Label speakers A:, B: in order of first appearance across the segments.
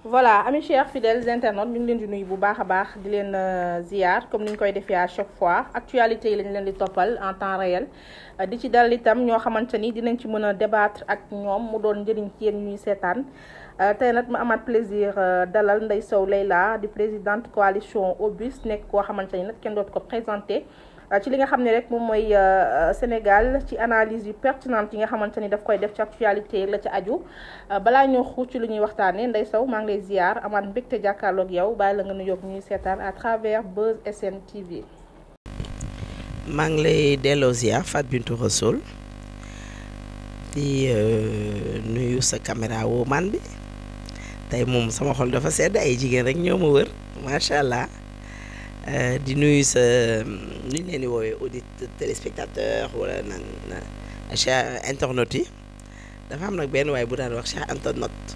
A: voilà amis chers fidèles internautes ñu ngi leen di nuyu bu baax a baax di leen ziar comme ni ñu koy defee à chaque fois actualité yi lañ leen di toppal en temps réel di ci dalal itam ñoo xamante ni dinañ ci mën a débattre ak ñoom mu doon njëriñ ci yéen ñuy seetaan tey nag ma amaat plaisir dalal Ndeye Sow Leila di présidente coalition Obus nekk koo xamante ni nag kenn dootu ko présenté ci li nga xam ne rek moom mooy Sénégal ci analyse yu pertinente yi nga xamante ni daf koy def ci actualité la ci aju balaa ñoo xuus ci lu ñuy waxtaanee Ndeye Sow maa ngi lay ziar amaat mbégte jàkkaarloog yow bàyyi la nga nuyoog ñuy seetaan à travers Buzz SN TV.
B: maa ngi lay delloo ziar Fatou Bintou Rassoul di nuyu sa caméra woman bi tey moom sama xol dafa sedd ay jigéen rek ñoo ma wër macha allah. di nuyu sa nu ñu leen di woowee audit téléspectateur wala nan cher internautes yi dafa am nag benn waaye bu daan wax cher internaute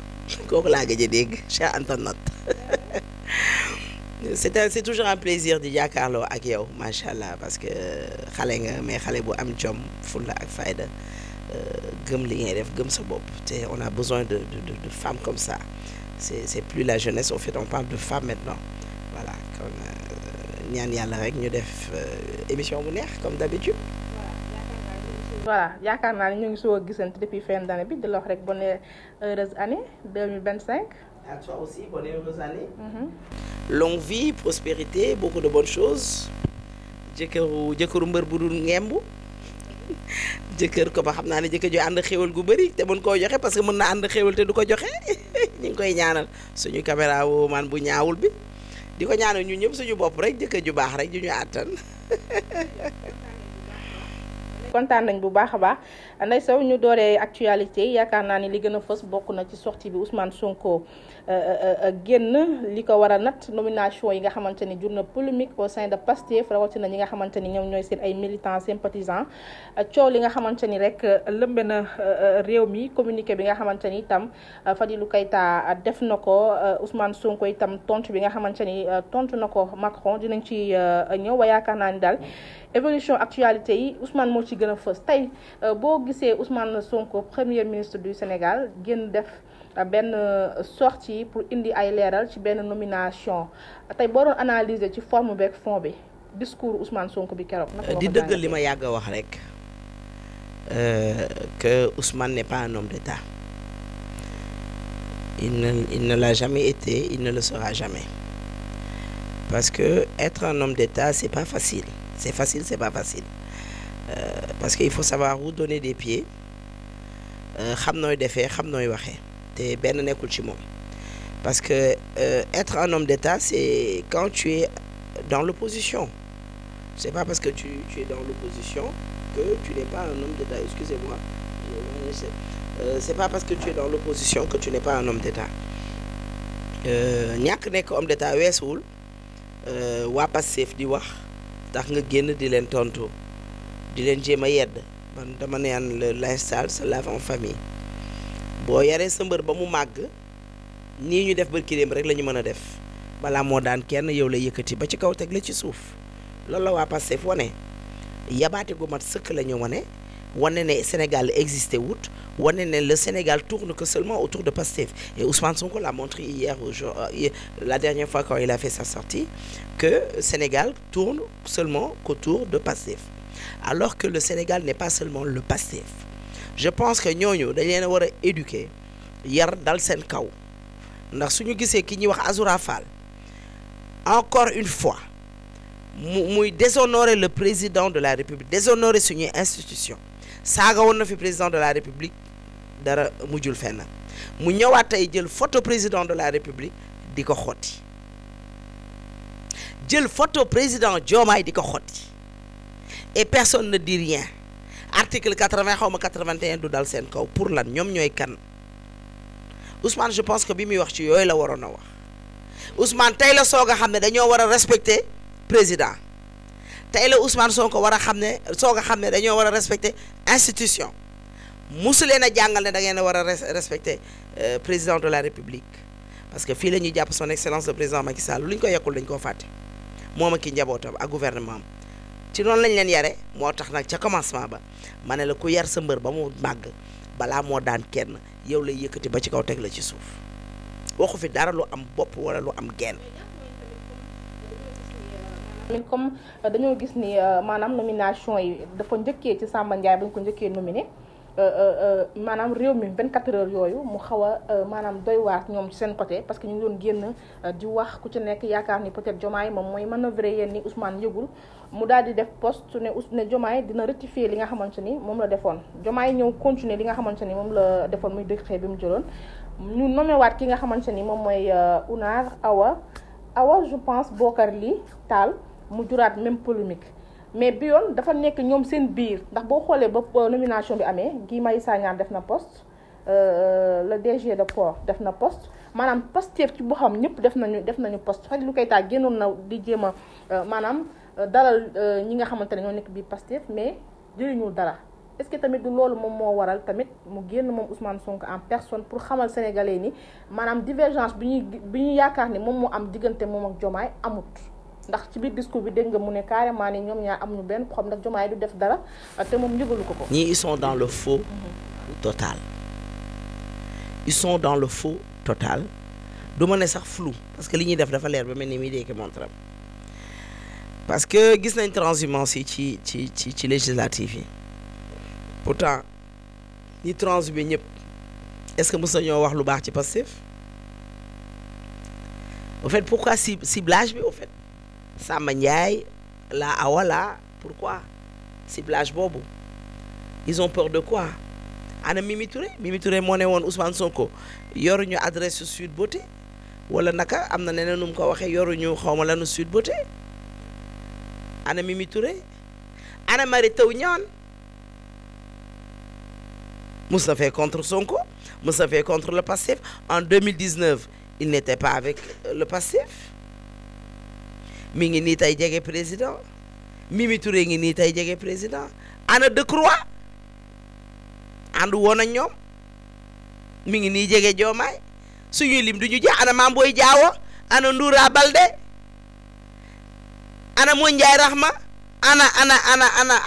B: kooku laa gëj a dégg cher internaute c'est toujours un plaisir di jàkkaarloo ak yow macha allah parce que xale nga mais xale bu am jom fulla ak fayda gëm li ngay def gëm sa bopp te on a besoin de femmes comme ça c'est plus la jeunesse au fait on parle de femmes maintenant voilà kon ñaan yàlla rek ñu def émission bu neex comme d'habitude.
A: voilà yaakaar naa ne ñu ngi soog a gisante depuis fin d'année bi di la wax rek bonne heureuse année 2025.
B: à toi aussi bonne heureuse année. longue vie prospérité beaucoup de bonnes choses. jëkkëru mbër bu dul ngemb jëkkër ko ba xam naa ne jëkkër ju ànd xéwal gu bëri te mën koo joxe parce que mën na ànd xéwal te du ko joxe ñu ngi koy ñaanal suñu caméra woo man bu ñaawul bi. di ko ñaanal ñun ñëpp suñu bopp rek jëkkër ju baax rek ju ñu àttan.
A: kontaan nañ bu baax a baax Ndeye Sow ñu dooree actualité yaakaar naa ni li gën a fës bokk na ci sortie bi Ousmane Sonko génn li ko war a nat nomination yi nga xamante ni jur na polémique au sein de Pastef rawatina ñi nga xamante ni ñoom ñooy seen ay militants sympathisants coow li nga xamante ni rek lëmbe na réew mi communiqué bi nga xamante ni itam Fadilou Keita def na ko Ousmane Sonko itam tontu bi nga xamante ni tontu na ko Macron dinañ ci ñëw wa yaakaar naa ni daal évolution actualité yi Ousmane moo ci gën a fës tey boo gisee Ousmane Sonko premier ministre du Sénégal génn def benn sortie pour indi ay leeral ci benn nomination tey boo doon analyser ci forme beeg fond bi discours Ousmane Sonko bi keroog.
B: di dëggal li ma yàgg a wax rek que Ousmane n'est pas un homme d'État il ne l'a jamais été il ne le sera jamais parce que être un homme d'État c'est pas facile. C'est facile, c'est pas facile. Parce qu'il faut savoir où donner des pieds. Xam nooy defee xam nooy waxee te benn nekkul ci moom parce que être un homme d'État c'est quand tu es dans l'opposition. C'est pas parce que tu es dans l'opposition que tu n'es pas un homme d'État. Excusez-moi. C'est pas parce que tu es dans l'opposition que tu n'es pas un homme d'État. ñàkk nekk homme d'État weesuwul waa Pastef di wax tax nga génn di leen tontu di leen jéem a yedd man dama naan l'instal se lave en famille boo yaree sa mbër ba mu màgg nii ñu def barki démb rek la ñu mën a def balaa moo daan kenn yow la yëkkati ba ci kaw teg la ci suuf loolu la waa Pastef wane yabaate gu mat sëkk la ñu wane ne Sénégal existé wut wane ne le Sénégal tourne que seulement autour de Pastef et Ousmane Sonko l'a montré hier la dernière fois quand il a fait sa sortie que Sénégal tourne seulement qu'autour de Pastef alors que le Sénégal n'est pas seulement le Pastef je pense que ñooñu dañ leen a war a éduquer yar dal seen kaw ndax suñu gisee ki ñuy wax Azoura Fall encore une fois muy déshonorer le président de la République déshonorer suñuy institution saaga woon na fi président de la République dara mujjul fenn mu ñëwaat tey jël photo président de la République di ko xotti jël photo président Diomaye di ko xotti et personne ne dit rien article 80 xaw ma 81 du dal seen kaw pour lan ñoom ñooy kan Ousmane je pense que bi muy wax ci yooyu la waroon a wax Ousmane tey la soog a xam ne dañoo war a respecter président tey la Ousmane Sonko war a xam ne soog a xam ne dañoo war a respecter institution musu leen a jàngal ne da ngeen a war a respecter président de la République parce que fii la ñuy jàpp son excellence le président Macky Sall lu ñu ko yekkul dañ koo fàtte moom ak ki njabootam ak gouvernement am ci noonu lañ leen yare moo tax nag ca commencement ba ma ne la ku yar sa mbër ba mu màgg balaa moo daan kenn yow lay yëkkati ba ci kaw teg la ci suuf waxu fi dara lu am bopp wala lu am genn.
A: comme dañoo gis ni maanaam nomination yi dafa njëkkee ci Samba Ndiaye ba ñu ko njëkkee nominé maanaam réew mi 24 heures yooyu mu xaw a maanaam doy waar ñoom ci seen côté parce que ñu ngi doon génn di wax ku ci nekk yaakaar ni peut-être Diomaye moom mooy manœuvrer yéen ni Ousmane yëgul mu daal di def poste ne Diomaye dina rectifier li nga xamante ni moom la defoon Diomaye ñëw continuer li nga xamante ni moom la defoon muy décret bi mu jëloon ñu nommé waat ki nga xamante ni moom mooy Unar Awa je pense Bokar Ly Tall mu juraat même polémique mais bi yoon dafa nekk ñoom seen biir ndax boo xoolee ba nomination bi amee Guy Marius Sagna def na poste le DG de port def na poste maanaam Pastef ci boo xam ñëpp def nañu poste xaj lu koy taa génnoon na di jéem a maanaam dalal ñi nga xamante ne ñoo nekk biir Pastef mais jëriñul dara est-ce que tamit du loolu moom moo waral tamit mu génn moom Ousmane Sonko en personne pour xamal sénégalais ni maanaam divergence bi ñu yaakaar ni moom moo am diggante moom ak Diomaye amut ndax ci biir discours bi dégg nga mu ne carrément ni ñoom ñaar amuñu benn problème ndax Diomaye du def dara te moom yëgalu ko.
B: ñii ils sont dans le faux total. Ils sont dans le faux total du ma ne sax flou parce que li ñuy def dafa leer ba mel ni muy dee ki montre parce que gis nañ transhumance yi ci législative yi pourtant ñi transhumé ñëpp est-ce que mos nañoo wax lu baax ci Pastef au fait pourquoi ciblage bi au fait Samba Ndiaye la Awa la pourquoi ciblage boobu ils ont peur de quoi ana Mimi Touré moo ne woon Ousmane Sonko yoruñu adresse Sweet Beauté wala naka am na neneen nu mu ko waxee yoruñu xawma lanu Sweet Beauté ana Mimi Touré ana Mary Teuw Niane mos na fait contre Sonko mos na fait contre le Pastef en 2019 il n'était pas avec le Pastef mi ngi nii tey jege président Mimi Touré ngi nii tey jege président ana Decroix àndu woon ak ñoom mi ngi nii jege Diomaye suñuy lim du ñu jeex ana Mame Boye Diao ana Ndoura Baldé ana Mo Ndiaye Rahma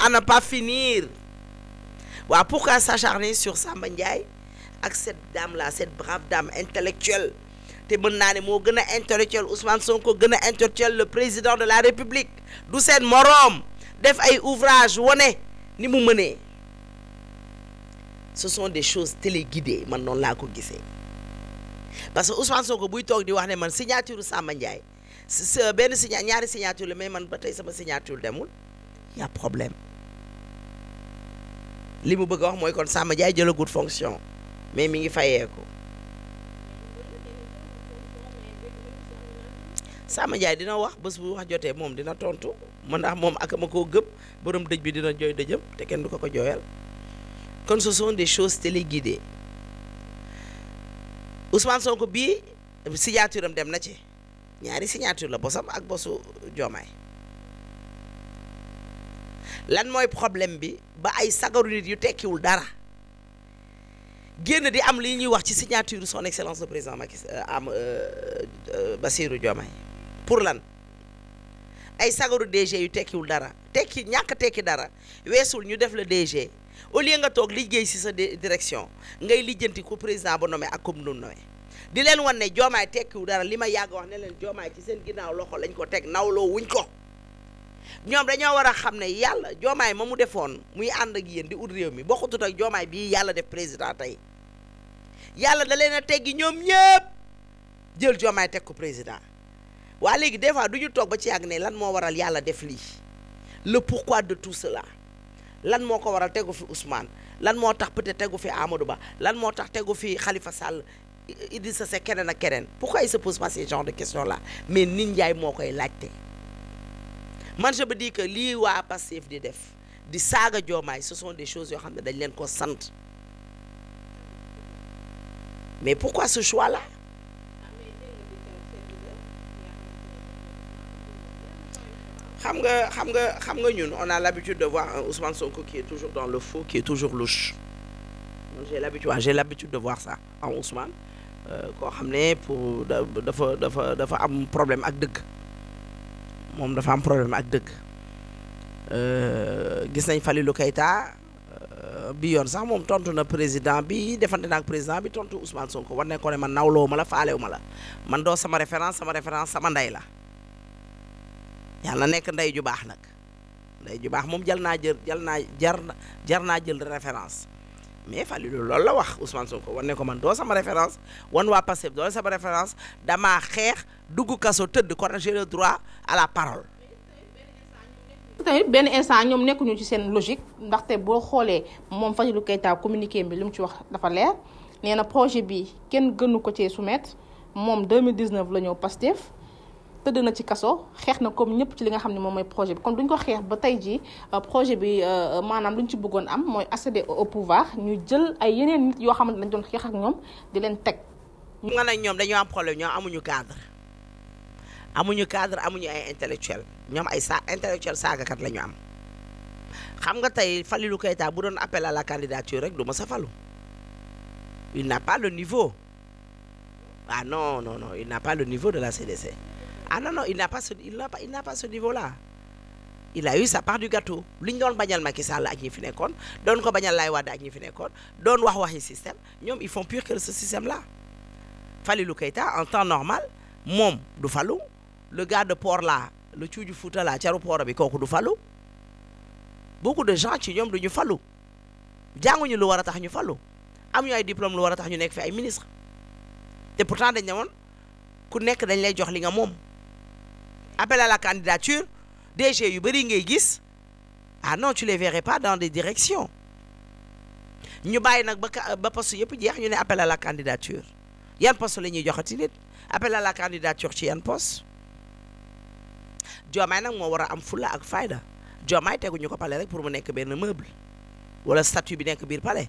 B: ana pas finir waaw pourquoi s'acharner sur Samba Ndiaye ak cette dame là cette brave dame intellectuelle te mën naa ne moo gën a intellectuel Ousmane Sonko gën a intellectuel le président de la République du seen moroom def ay ouvrage wone ni mu mënee ce sont des choses téléguidées man noonu laa ko gisee parce que Ousmane Sonko buy toog di wax ne man signature Samba Ndiaye benn ñaari signature la mais man ba tey sama signature demul y a problème li mu bëgg a wax mooy kon Samba Ndiaye jëlagut fonction mais mi ngi fayeeku Samba Ndiaye dina wax bés bu wax jotee moom dina tontu man ndax moom ak ma koo gëm borom dëj bi dina jooy dëjëm te kenn du ko jooyal kon ce sont des choses téléguidées Ousmane Sonko bii signature am dem na ci ñaari signature la bosam ak bosu Diomaye lan mooy problème bi ba ay sagaru nit yu tekkiwul dara génn di am li ñuy wax ci signature son excellence le président Bassirou Diomaye pour lan ay sagaru DG yu tekkiwul dara ñàkk tekki dara weesul ñu def le DG au lieu nga toog liggéey ci sa direction ngay lijjanti ku président ba nommé ak comme nu nommé di leen wan ne Diomaye tekkiwul dara li ma yàgg wax ne leen Diomaye ci seen ginnaaw loxo lañ ko teg nawloo wuñ ko ñoom dañoo war a xam ne yàlla Diomaye ma mu defoon muy ànd ak yéen di ut réew mi bokkutut ak Diomaye bii yàlla def président tey yàlla da leen a teggi ñoom ñëpp jël Diomaye teg ko président waa léegi des fois du ñu toog ba ci yàgg ne lan moo waral yàlla def lii le pourquoi de tout cela lan moo ko waral tegu fi Ousmane lan moo tax peut-être tegu fi Amadou Ba lan moo tax tegu fi Khalifa Sall Idrissa Seck keneen ak keneen pourquoi il se pose pas ces genre de questions là mais nit Ndiaye moo koy laajte man je me dis que lii waa Pastef di def di saaga Diomaye ce sont des choses yoo xam ne dañ leen ko sant mais pourquoi ce choix là xam nga ñun on a l'habitude de voir un Ousmane Sonko qui est toujours dans le faux qui est toujours louche j'ai l'habitude de voir ça en Ousmane koo xam ne pour dafa am problème ak dëgg moom dafa am problème ak dëgg gis nañ Falilou Keita bi yoon sax moom tontu na président bi defante na ak président bi tontu Ousmane Sonko war ne ko ne man nawloo ma la faalewu ma la man doo sama référence sama ndey la yàlla na nekk ndey ju baax nag ndey ju baax moom jar naa jël référence mais Falilou loolu la wax Ousmane Sonko war ne ko man doo sama référence wan waa Pastef doo sama référence damaa xeex dugg kaso tëdd kon j'ai le droit à la parole.
A: tamit benn instant ñoom nekkuñu ci seen logique ndaxte boo xoolee moom Fadilou Keita communiqué bi li mu ci wax dafa leer nee na projet bi kenn gënu ko cee soumettre moom 2019 la ñëw Pastef tëdd na ci kaso xeex na comme ñëpp ci li nga xam ne moom mooy projet bi kon duñ ko xeex ba tey jii projet bi maanaam luñ ci bëggoon am mooy accéder au pouvoir ñu jël ay yeneen nit yoo xamante dañ doon xeex ak ñoom di leen teg.
B: ñu nga nag ñoom dañoo am problème ñoom amuñu cadre amuñu ay intellectuel ñoom ay intellectuel saagakat la ñu am xam nga tey Falilou Keita bu doon appel à la candidature rek du ma sa falu il n'a pas le niveau ah non il n'a pas le niveau de la CDC ah non il n'a pas ce niveau là il a eu sa part du gâteau li ñu doon bañal Macky Sall ak ñi fi nekkoon doon ko bañal Laye Wade ak ñi fi nekkoon doon waxi système ñoom ils font pire que ce système là Falilou Keita en temps normal moom du falu le gars de port là le cuuju Fouta là caru port bi kooku du falu beaucoup de gens ci ñoom du ñu falu jànguñu lu war a tax ñu falu amuñu ay diplôme lu war a tax ñu nekk fi ay ministre te pourtant dañ ne woon ku nekk dañ lay jox li nga moom appel à la candidature DG yu bëri ngay gis ah non tu les verrais pas dans des directions ñu bàyyi nag ba poste yëpp jeex ñu ne appel à la candidature yan poste la ñuy joxati nit appel à la candidature ci yan poste Diomaye nag moo war a am fulla ak fayda Diomaye teguñu ko palais rek pour mu nekk benn meuble wala statue bi nekk biir palais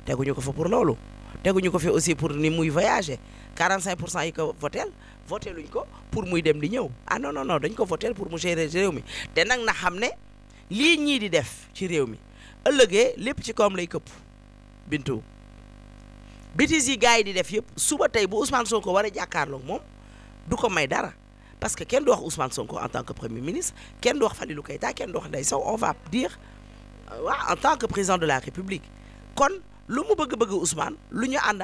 B: teguñu ko fa pour loolu teguñu ko fi aussi pour ni muy voyager 45% yi ko voté luñ ko pour muy dem di ñëw ah non dañ ko voté pour mu gérer réew mi te nag na xam ne lii ñii di def ci réew mi ëllëgee lépp ci kawam lay këpp bintu bêtises yi gars yi di def yëpp suba tey bu Ousmane Sonko war a jàkkaarloog moom du ko may dara parce que kenn du wax Ousmane Sonko en tant que premier ministre kenn du wax Falilou Keita kenn du wax Ndeye Sow on va dire en tant que président de la République kon lu mu bëgg Ousmane lu ñu ànd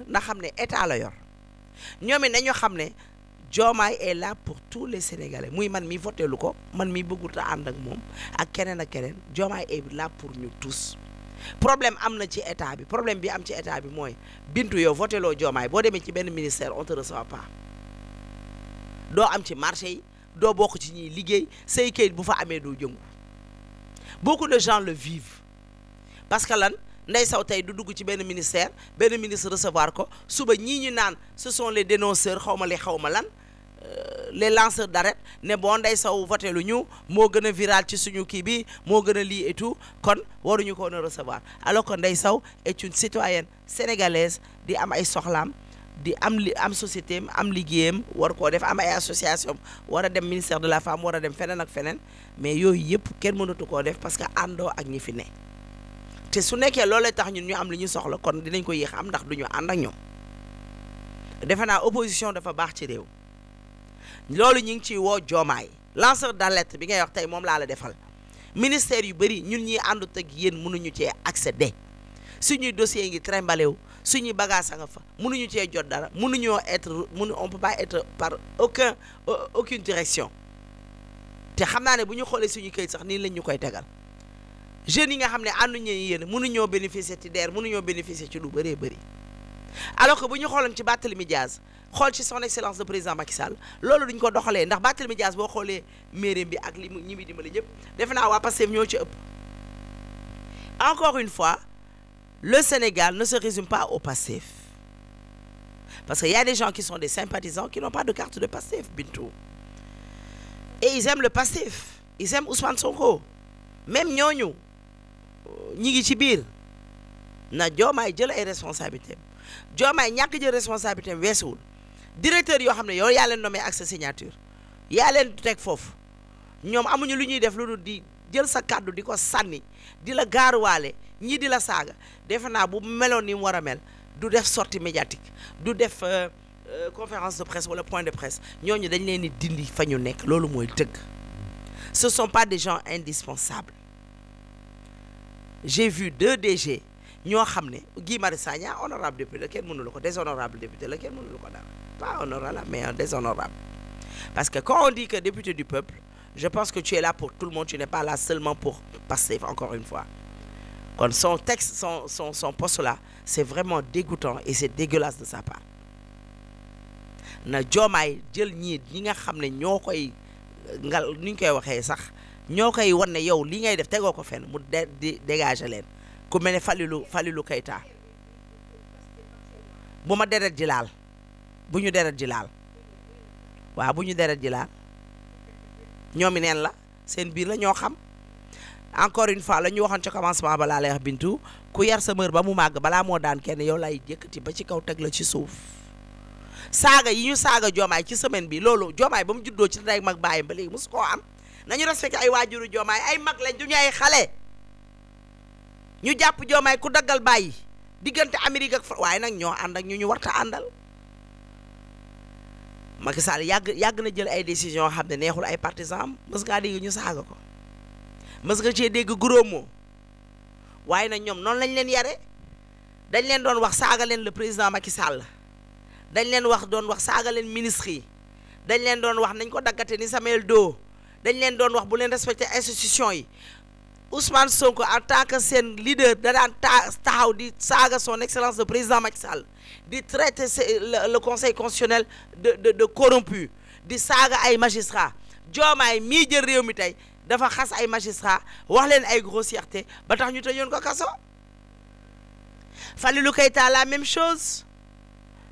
B: na xam ne état la yor ñoom it nañu xam ne Diomaye est là pour tous les Sénégalais muy man mi voté lu ko man mi bëggut a ànd ak moom ak keneen Diomaye est là pour ñu tous problème am na ci état bi problème bi am ci état bi mooy bintu yow voté loo Diomaye boo demee ci benn ministère on te reçoit pas doo am ci marché yi doo bokk ci ñiy liggéey say kayit bu fa amee doo jëngu beaucoup de gens le vivent parce que lan Ndeye Sow tey du dugg ci benn ministère benn ministre recevoir ko suba ñii ñu naan ce sont les dénonceurs xawma lan les lanceurs d'alerte ne bon Ndeye Sow voté lu ñu moo gën a viral ci suñu kii bi moo gën a lii et tout kon waruñu ko woon a recevoir alors que Ndeye Sow est une citoyenne sénégalaise di am ay soxlaam di am société am liggéeyam war koo def am ay association war a dem ministère de la femme war a dem feneen ak feneen mais yooyu yëpp kenn mënatu koo def parce que àndoo ak ñi fi ne te su nekkee loolee tax ñun ñu am li ñu soxla kon dinañ ko yéex am ndax duñu ànd ak ñoom defe naa opposition dafa baax ci réew loolu ñu ngi ciy woo Diomaye lanceur d'alerte bi ngay wax tey moom laa la defal ministère yu bëri ñun ñi àndut ak yéen mënuñu cee accéder suñuy dossier ngi trimballé wu suñuy bagage a nga fa mënuñu cee jot dara on peut pas être par aucune direction te xam naa ne bu ñu xoolee suñu këyit sax nii lañ ñu koy tegal jeunes yi nga xam ne ànduñu yéen mënuñoo bénéficier ci DER mënuñoo bénéficier ci lu bëree bëri alors que bu ñu xooloon ci Barthélémy Dias xool ci son excellence de président Macky Sall loolu duñ ko doxalee ndax Barthélémy Dias boo xoolee mairie bi ak li ñi muy dimbali ñëpp defe naa waa Pastef ñoo ci ëpp. Encore une fois le Sénégal ne se résume pas au Pastef parce qu'il y a des gens qui sont des sympathisants qui n'ont pas de carte de Pastef Bintou et ils aiment le Pastef ils aiment Ousmane Sonko même ñooñu ñi ngi ci biir na Diomaye jël ay responsabilités Diomaye ñàkk jël responsabilité weesuwul directeur yoo xam ne yow yaa leen nommé ak sa signature yaa leen teg foofu ñoom amuñu lu ñuy def lu dul di jël sa kàddu di ko sànni di la gaaruwaale ñii di la saaga defe naa bu meloon ni mu war a mel du def sortie médiatique du def conférence de presse wala point de presse ñooñu dañ leen di dindi fa ñu nekk loolu mooy dëgg ce sont pas des gens indispensables j'ai vu 2 DG ñoo xam ne Guy Marius Sagna honorable député la kenn mënu la ko déshonorable député la kenn mënu la ko dara pas honorable mais un déshonorable parce que quand on dit que député du peuple je pense que tu es là pour tout le monde tu n'es pas là seulement pour Pastef encore une fois kon son texte son poste là c'est vraiment dégoûtant et c'est dégueulasse de sa part na Diomaye jël ñi nga xam ne ñoo koy ngal ni ñu koy waxee sax ñoo koy wan ne yow li ngay def tegoo ko fenn mu dégager leen ku mel ne Falilou Keita bu ma deret ji laal bu ñu deret ji laal waaw bu ñu deret ji laal ñoomi neen la seen biir la ñoo xam encore une fois la ñu waxoon ci commencement ba laa lay wax Bintu ku yar sa mër ba mu màgg balaa moo daan kenn yow lay jëkkati ba ci kaw teg la ci suuf saaga yi ñu saaga Diomaye ci semaine bi loolu Diomaye ba mu juddoo ci rek mag bàyyam ba léegi mosu koo am nañu respecté ay waajuru Diomaye ay mag lañ duñu ay xale ñu jàpp Diomaye ku daggal bàyyi diggante Amérique ak waaye nag ñoo ànd ak ñu warta àndal Macky Sall yàgg na jël ay décision xam ne neexul ay partisans am mës ngaa dégg ñu saaga ko mës nga cee dégg gros mot waaye nag ñoom noonu lañ leen yare dañ leen doon wax saaga leen le président Macky Sall dañ leen doon wax saaga leen ministre yi dañ leen doon wax nañ ko daggate ni Samuel Doe dañ leen doon wax bu leen respecté institution yi Ousmane Sonko en tant que seen leader da daan taxaw di saaga son excellence le président Macky Sall di traiter le conseil constitutionnel de corrompu di saaga ay magistrats Diomaye mii jël réew mi tey dafa xas ay magistrats wax leen ay grossièreté ba tax ñu tëjoon ko kaso Falilou Keita la même chose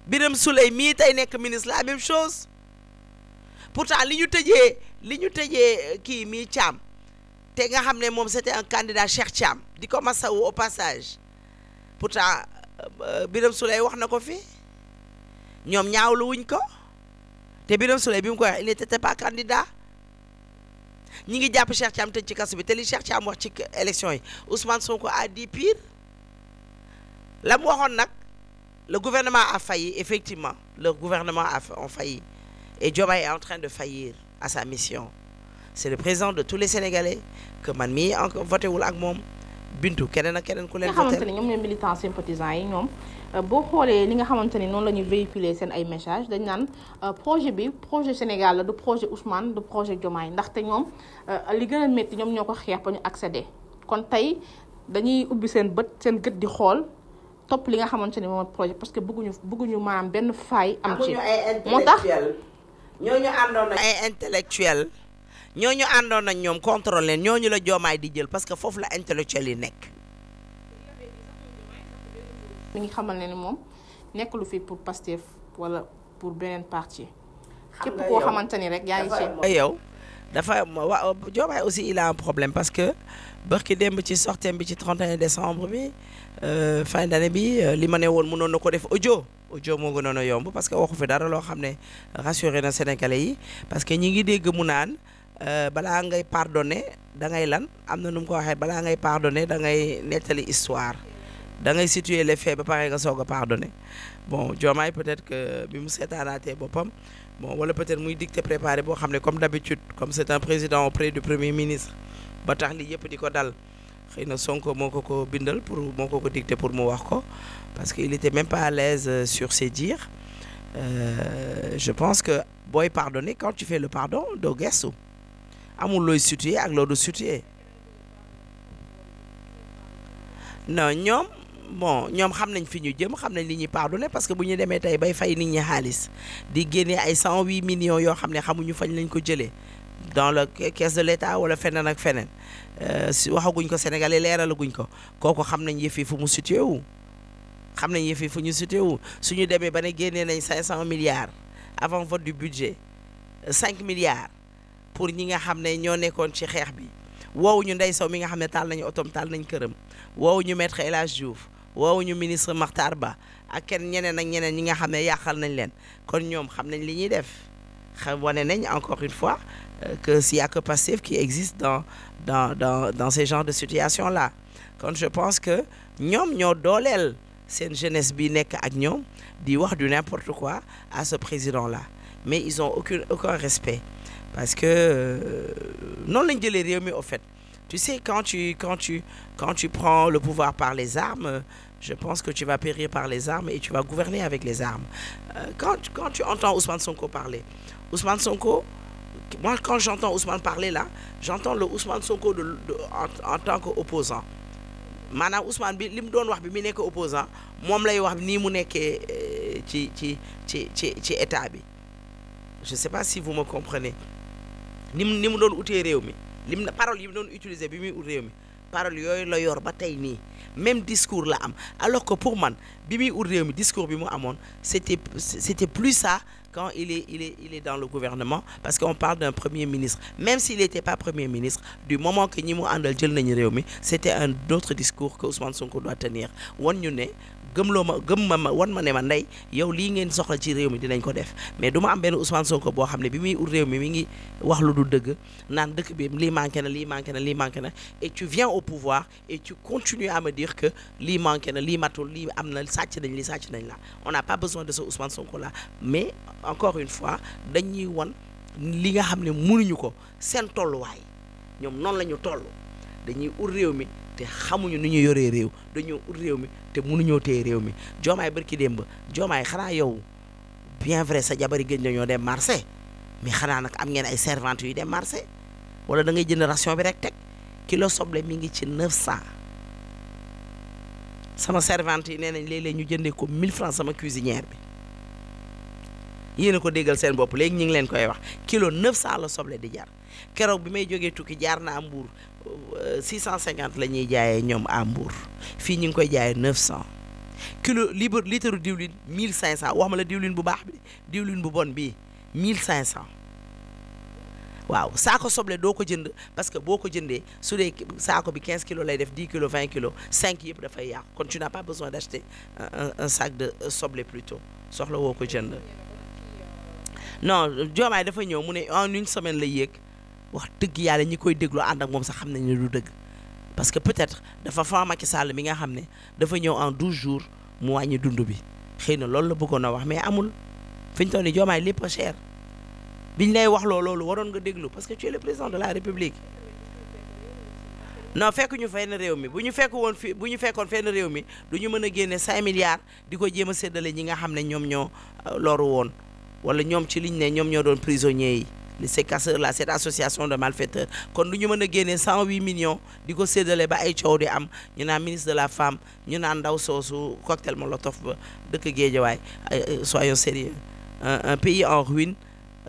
B: Birame Souleye mii tey nekk ministre la même chose pourtant li ñu tëjee kii mii Thiam te nga xam ne moom c'était un candidat Cheikh Thiam di ko masawu au passage pourtant Birame Souleye wax na ko fi ñoom ñaawlu wuñ ko te Birame Souleye bi mu ko wax il n'était pas candidat ñi ngi jàpp Cheikh Thiam tëj ci kaso bi te li Cheikh Thiam wax ci élection yi Ousmane Sonko a dit pire la mu waxoon nag le gouvernement a failli effectivement le gouvernement a failli et Diomaye est en train de faillir à sa mission c'est le président de tous les Sénégalais que man mii encore voté wul ak moom Bintu keneen ak keneen ku leen voté.
A: nga xamante ni ñoom ñooy militants sympathisants yi ñoom boo xoolee li nga xamante ni noonu la ñuy véhiculer seen ay messages dañ naan projet bi projet Sénégal la du projet Ousmane du projet Diomaye ndaxte ñoom li gën a métti ñoom ñoo ko xeex ba ñu accéder kon tey dañuy ubbi seen gët di xool topp li nga xamante ni moom projet parce que bëgguñu maanaam benn faay am ci moo tax
B: ñooñu àndoon na ay intellectuel ñooñu àndoon nañ ñoom contrôle leen ñooñu la Diomaye di jël parce que foofu la intellectuel yi nekk.
A: mi ngi xamal ne ni moom nekk lu fi pour Pastef wala pour beneen parti. képp koo xamante ni rek yaa ngi ci.
B: yow dafa Diomaye aussi il a un problème parce que barki démb ci sortem bi ci 31 décembre bi fin d'année bi li ma ne woon mënoon na ko def audio moo gënoon a yomb parce que waxu fi dara loo xam ne rassuré na Sénégalais yi parce que ñi ngi dégg mu naan. balaa ngay pardonner da ngay lan am na nu mu ko waxee balaa ngay pardonner da ngay nettali histoire da ngay situer les faits ba pare nga soog a pardonner bon Diomaye peut-être que bi mu seetaanaatee boppam bon wala peut-être muy dicté préparé boo xam ne comme d'habitude comme c'est un président auprès du premier ministre ba tax li yëpp di ko dal xëy na Sonko moo ko bindal moo ko dicté pour mu wax ko parce que il était même pas à l'aise sur ses dires je pense que booy pardonner quand tu fais le pardon doo gestu amul looy situé ak loolu situé non ñoom xam nañ fi ñu jëm xam nañ li ñuy pardonné parce que bu ñu demee tey bay fay nit ñi xaalis di génne ay 108 millions yoo xam ne xamuñu fañ lañ ko jëlee dans la caisse de l'État wala feneen ak feneen si waxaguñ ko Sénégalais leeralaguñ ko kooku xam nañ yëf yi fu mu situé wu xam nañ yëf yi fu ñu situé wu suñu demee ba ne génnee nañ 500 milliards avant vote du budget 5 milliards pour ñi nga xam ne ñoo nekkoon ci xeex bi woowu ñu Ndeye Sow mi nga xam ne taal nañu otom taal nañ këram woowu ñu maître El Hadj Diouf woowu ñu ministre Makhtar Ba ak kenn ñeneen ak ñeneen ñi nga xam ne yàqal nañ leen kon ñoom xam nañ li ñuy def wane nañ encore une fois que s'il y a que Pastef qui existe dans ces genres de situations là kon je pense que ñoom ñoo dooleel seen jeunesse bi nekk ak ñoom di wax du n'importe quoi à ce président là mais ils ont aucun respect parce que noonu lañ jëlee réew mi au fait Tu sais, quand tu prends le pouvoir par les armes, je pense que tu vas périr par les armes et tu vas gouverner avec les armes. Quand tu entends Ousmane Sonko parler, Ousmane Sonko, moi quand j'entends Ousmane parler là, j'entends le Ousmane Sonko en tant qu'opposant. Maanaam Ousmane bi li mu doon wax bi mu nekk opposant moom lay wax nii mu nekkee ci état bi. Je sais pas si vous me comprenez. ni mu doon utee réew mi parole yi mu doon utiliser bi muy ut réew mi parole yooyu la yor ba tey nii même discours la am alors que pour man bi muy ut réew mi discours bi mu amoon c'était plus ça quand il est dans le gouvernement parce qu'on parle d'un premier ministre même s'il n'était pas premier ministre du moment que ñi mu àndal jël nañu réew mi c'était un autre discours que Ousmane Sonko doit tenir wan ñu ne gëm ma wan ma ne ma ndey yow lii ngeen soxla ci réew mi dinañ ko def mais du ma am benn Ousmane Sonko boo xam ne bi muy ut réew mi ngi wax lu du dëgg naan dëkk bi lii manqué na lii manqué na lii manqué na et tu viens au pouvoir et tu continues à me dire que lii manqué na lii matul lii am na sàcc nañ lii sàcc nañ la on n'a pas besoin de ce Ousmane Sonko là mais encore une fois dañuy wan li nga xam ne mënuñu ko seen tolluwaay ñoom noonu la ñu toll dañuy ut réew mi te xamuñu nu ñu yoree réew dañoo ut réew mi te mënuñoo téye réew mi Diomaye barki démb Diomaye xanaa yow bien vrai sa jabari gëj nañoo dem marché mais xanaa nag am ngeen ay servantes yu dem marché wala da ngay jënd ration bi rek teg kilo soble mi ngi ci 900 sama servante yi nee nañ léeg-léeg ñu jëndee ko 1000 francs sama cuisinière bi yéen a ko déggal seen bopp léegi ñu ngi leen koy wax kilo 900 la soble di jar keroog bi may jógee tukki jaar na am Mbour 650 la ñuy jaayee ñoom à Mbour fii ñu ngi koy jaayee 900 kilo litre diwlin 1500 wax ma la diwlin bu baax bi diwlin bu bon bii 1500 waaw saako soble doo ko jënd parce que boo ko jëndee su dee saako bi 15 kilos lay def 10 kilos 20 kilos 5 yëpp dafay yàqu kon tu n'as pas besoin d'acheter un sac de soble plutôt soxla woo ko jënd non Diomaye dafa ñëw mu ne en une semaine la yéeg wax dëgg yàlla ñi koy déglu ànd ak moom sax xam nañ ne du dëgg parce que peut-être dafa fa Macky Sall mi nga xam ne dafa ñëw en 12 jours mu wàññi dund bi xëy na loolu la bëggoon a wax mais amul fi ñu toll nii Diomaye lépp a cher biñ lay wax loolu waroon nga déglu parce que tu es le président de la République non fekk ñu fenn réew mi bu ñu fekkoon fenn réew mi du ñu mën a génne 5 milliards di ko jéem a séddale ñi nga xam ne ñoom ñoo loru woon wala ñoom ci liñ ne ñoom ñoo doon prisonniers yi ces casseurs là cette association de malfaiteurs kon du ñu mën a génne 108 millions di ko séddale ba ay coow di am ñu naan ministre de la femme ñu naan ndaw soosu cocktail molotov ba dëkk Guédiawaye soyons sérieux un pays en ruine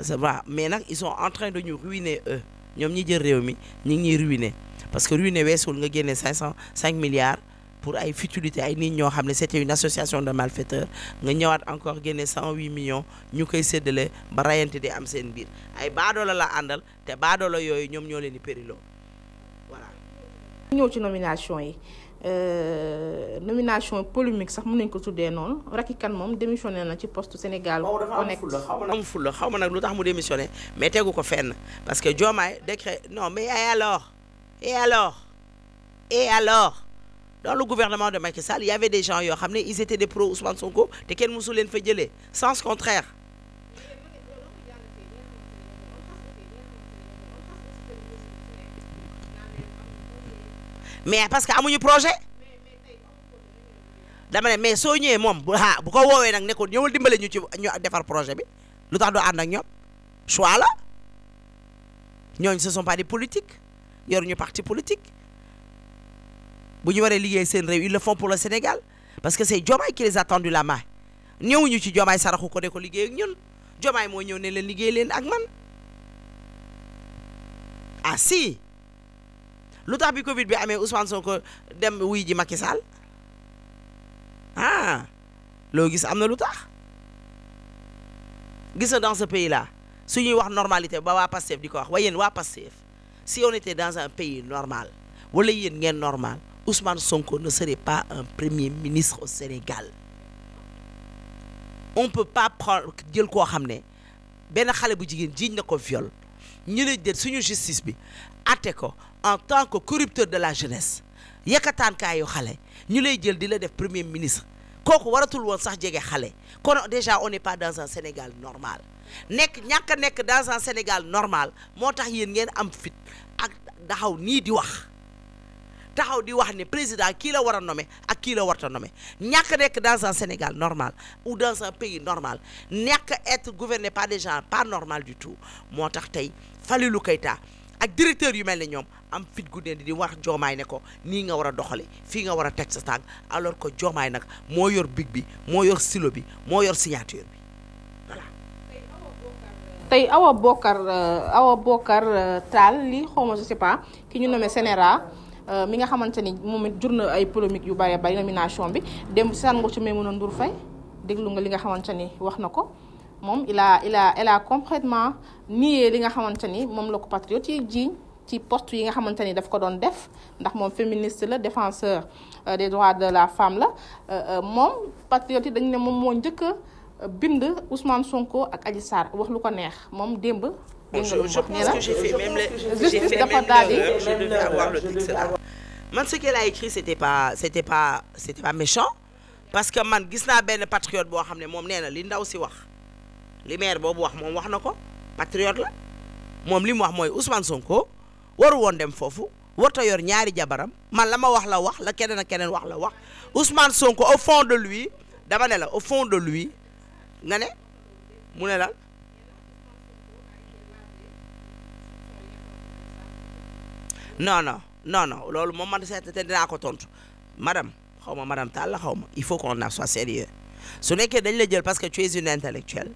B: c'est vrai mais nag ils sont en train de ñu ruiner eux ñoom ñi jël réew mi ñi ngi ñuy ruiner parce que ruiner weesul nga génne 5 milliards pour ay futilité ay nit ñoo xam ne c'était une association de malfaiteurs nga ñëwaat encore génne 108 millions ñu koy séddale ba rayante di am seen biir ay baadoola la àndal te baadoola yooyu ñoom ñoo leen di périloo voilà.
A: ñëw ci nomination yi nomination polémique sax mën nañ ko tuddee noonu Racky Kane moom démissionné na ci poste Sénégal Connect.
B: xaw ma nag lu tax mu démissionné mais tegu ko fenn parce que Diomaye décret non mais et alors dans le gouvernement de Macky Sall il y avait des gens yoo xam ne ils étaient des pro Ousmane Sonko te kenn musu leen fa jëlee sens contraire mais parce que amuñu projet dama ne mais soo ñëwee moom bu ko woowee nag ne ko ñëwal dimbale ñu ci ñu defar projet bi lu tax doo ànd ak ñoom choix la ñooñu ce sont pas des politiques yoruñu parti politique bu ñu waree liggéey seen réew ils le font pour le Sénégal parce que c'est Diomaye qui les a tendu la main ñëwuñu ci Diomaye saraxu ko de ko liggéey ak ñun Diomaye moo ñëw ne leen liggéey leen ak man ah si lu tax bi Covid bi amee Ousmane Sonko dem wuy ji Macky Sall loo gis am na lu tax gis na dans ce pays là su ñuy wax normalité ba waa Pastef di ko wax waaye yéen waa Pastef si on était dans un pays normal wala yéen ngeen normal Ousmane Sonko ne serait pas un premier ministre au Sénégal on peut pas prendre jël koo xam ne benn xale bu jigéen jiiñ na ko viol ñu ne jël suñu justice bi atte ko en tant que corrupteur de la jeunesse yëkkataankaayu xale ñu lay jël di la def premier ministre kooku waratul woon sax jege xale kon déjà on n'est pas dans un Sénégal normal ñàkk a nekk dans un Sénégal normal moo tax yéen ngeen am fit taxaw nii di wax taxaw di wax ne président kii la war a nommer ak kii la warta nommer ñàkk nekk dans un Sénégal normal ou dans un pays normal ñàkk être gouverné par des gens pas normal du tout moo tax tey Falilou Keita ak directeur yu mel ne ñoom am fit guddee di wax Diomaye ne ko nii nga war a doxale fii nga war a teg sa tànk alors que Diomaye nag moo yor big bi moo yor stylo bi moo yor signature bi voilà.
A: tey Awa Bocar Tall lii xaw ma je sais pas ki ñu nommé Sénéra mi nga xamante ni moom it jur na ay polémique yu bari bari nomination bi dem saan nga ci Maimouna Ndour Faye déglu nga li nga xamante ni wax na ko moom elle a complètement nié li nga xamante ni moom la ko patriote yi jiiñ ci poste yi nga xamante ni daf ko doon def ndax moom féministe la défenseur des droits de la femme la moom patriote yi dañ ne moom moo njëkk a bind Ousmane Sonko ak Adji Sarr wax lu ko neex moom démb.
B: Je pense que j'ai fait même man ce qu'elle a écrit c'était pas méchant parce que man gis naa benn patriote boo xam ne moom nee na li ndaw si wax li maire boobu wax moom wax na ko patriote la moom li mu wax mooy Ousmane Sonko waru woon dem foofu warta yor ñaari jabaram man la ma wax la keneen ak keneen wax la wax Ousmane Sonko au fond de lui dama ne la au fond de lui nga ne mu ne la non loolu moom man seet te dinaa ko tontu madame xaw ma madame Tall la xaw ma il faut qu'on soit sérieux su nekkee dañ la jël parce que tu es une intellectuelle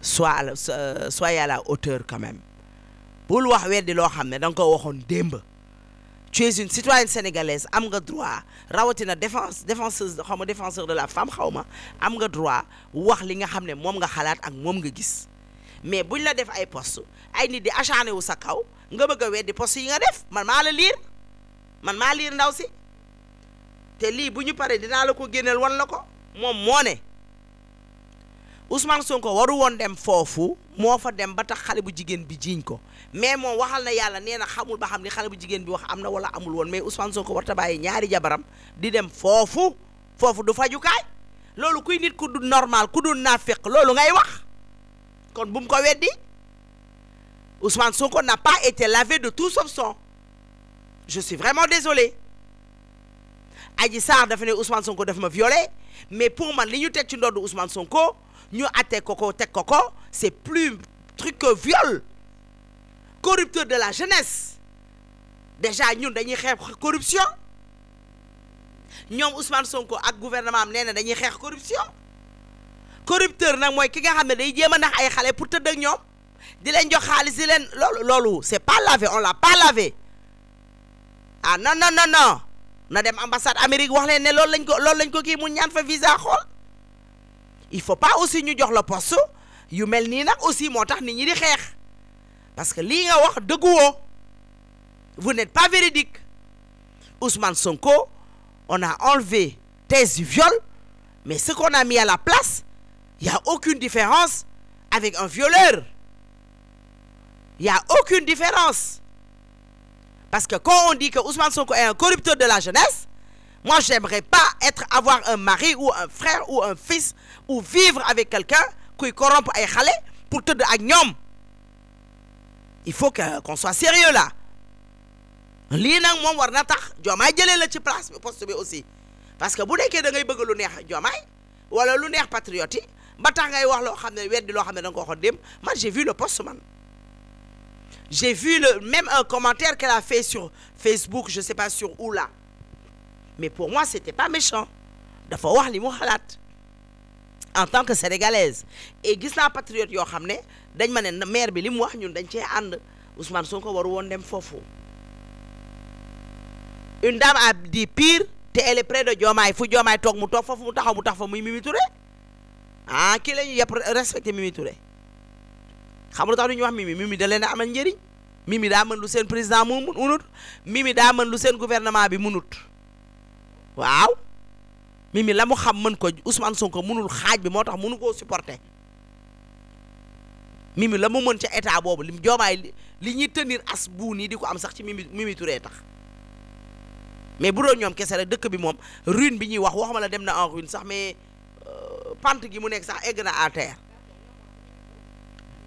B: soyez à la hauteur quand même bul wax weddi loo xam ne da nga ko waxoon démb tu es une citoyenne sénégalaise am nga droit rawatina défenseur de la femme xaw ma am nga droit wax li nga xam ne moom nga xalaat ak moom nga gis mais buñ la def ay poste ay nit di acharné wu sa kaw nga bëgg a weddi poste yi nga def man maa liir ndaw si te lii bu ñu paree dinaa la ko génneel wan la ko moom moo ne Ousmane Sonko waru woon dem foofu moo fa dem ba tax xale bu jigéen bi jiiñ ko mais moom waxal na yàlla nee na xamul ba xam ni xale bu jigéen bi wax am na wala amul woon mais Ousmane Sonko warta bàyyi ñaari jabaram di dem foofu du fajukaay loolu kuy nit ku du normal ku du naafeq loolu ngay wax kon bu mu ko weddi Ousmane Sonko n'a pas été lavé de tout soupçon je suis vraiment désolé Adji Sarr dafa ne Ousmane Sonko daf ma violé mais pour man li ñu teg ci ndoddu Ousmane Sonko ñu atte ko teg ko c'est plus truc que viol corrupteur de la jeunesse déjà ñun dañuy xeex corruption ñoom Ousmane Sonko ak gouvernement am nee na dañuy xeex corruption corrupteur nag mooy ki nga xam ne day jéem a nax ay xale pour tëdd ak ñoom di leen jox xaalis di leen loolu c'est pas lavé on l'a pas lavé ah non na dem ambassade Amérique wax leen ne loolu lañ ko kii mu ñaan fa visa xool il faut pas aussi ñu jox la poste yu mel nii nag aussi moo tax nit ñi di xeex parce que lii nga wax dëgguwoo vous n'êtes pas véridique Ousmane Sonko on a enlevé thèse du viol mais ce qu'on a mis à la place il y a aucune différence avec un violeur il y a aucune différence parce que quand on dit que Ousmane Sonko est un corrupteur de la jeunesse moi j'aimerais pas avoir un mari ou un frère ou un fils ou vivre avec quelqu'un kuy corrompre ay xale pour tëdd ak ñoom il faut qu'on soit sérieux là lii nag moom war na tax Diomaye jëlee la ci place bi poste bi aussi parce que bu nekkee da ngay bëgg lu neex Diomaye wala lu neex patriote yi ba tax ngay wax loo xam ne weddi loo xam ne da nga ko waxoon dem man j'ai vu le poste man j'ai vu même un commentaire qu'elle a fait sur Facebook je sais pas sur où là mais pour moi c'était pas méchant dafa wax li mu xalaat en tant que sénégalaise et gis naa patriote yoo xam ne dañ ma ne maire bi li mu wax ñun dañ cee ànd Ousmane Sonko waru woon dem foofu une dame a dit pire te elle est près de Diomaye fu Diomaye toog mu toog foofu mu tax fa muy Mimi Touré ah kii la ñu yëpp respecté Mimi Touré xam nga lu tax du ñu wax Mimi da leen a amal njëriñ Mimi daa mën lu seen président mu munut Mimi daa mën lu seen gouvernement bi munut waaw Mimi la mu xam mën ko Ousmane Sonko mënul xaaj bi moo tax mënu koo supporter Mimi la mu mën ca état boobu lim Diomaye li ñuy tenir as bu nii di ko am sax ci Mimi Touré tax mais bu doon ñoom kese rek dëkk bi moom ruine bi ñuy waxuma la dem na en ruine sax mais pente gi mu nekk sax egg na à terre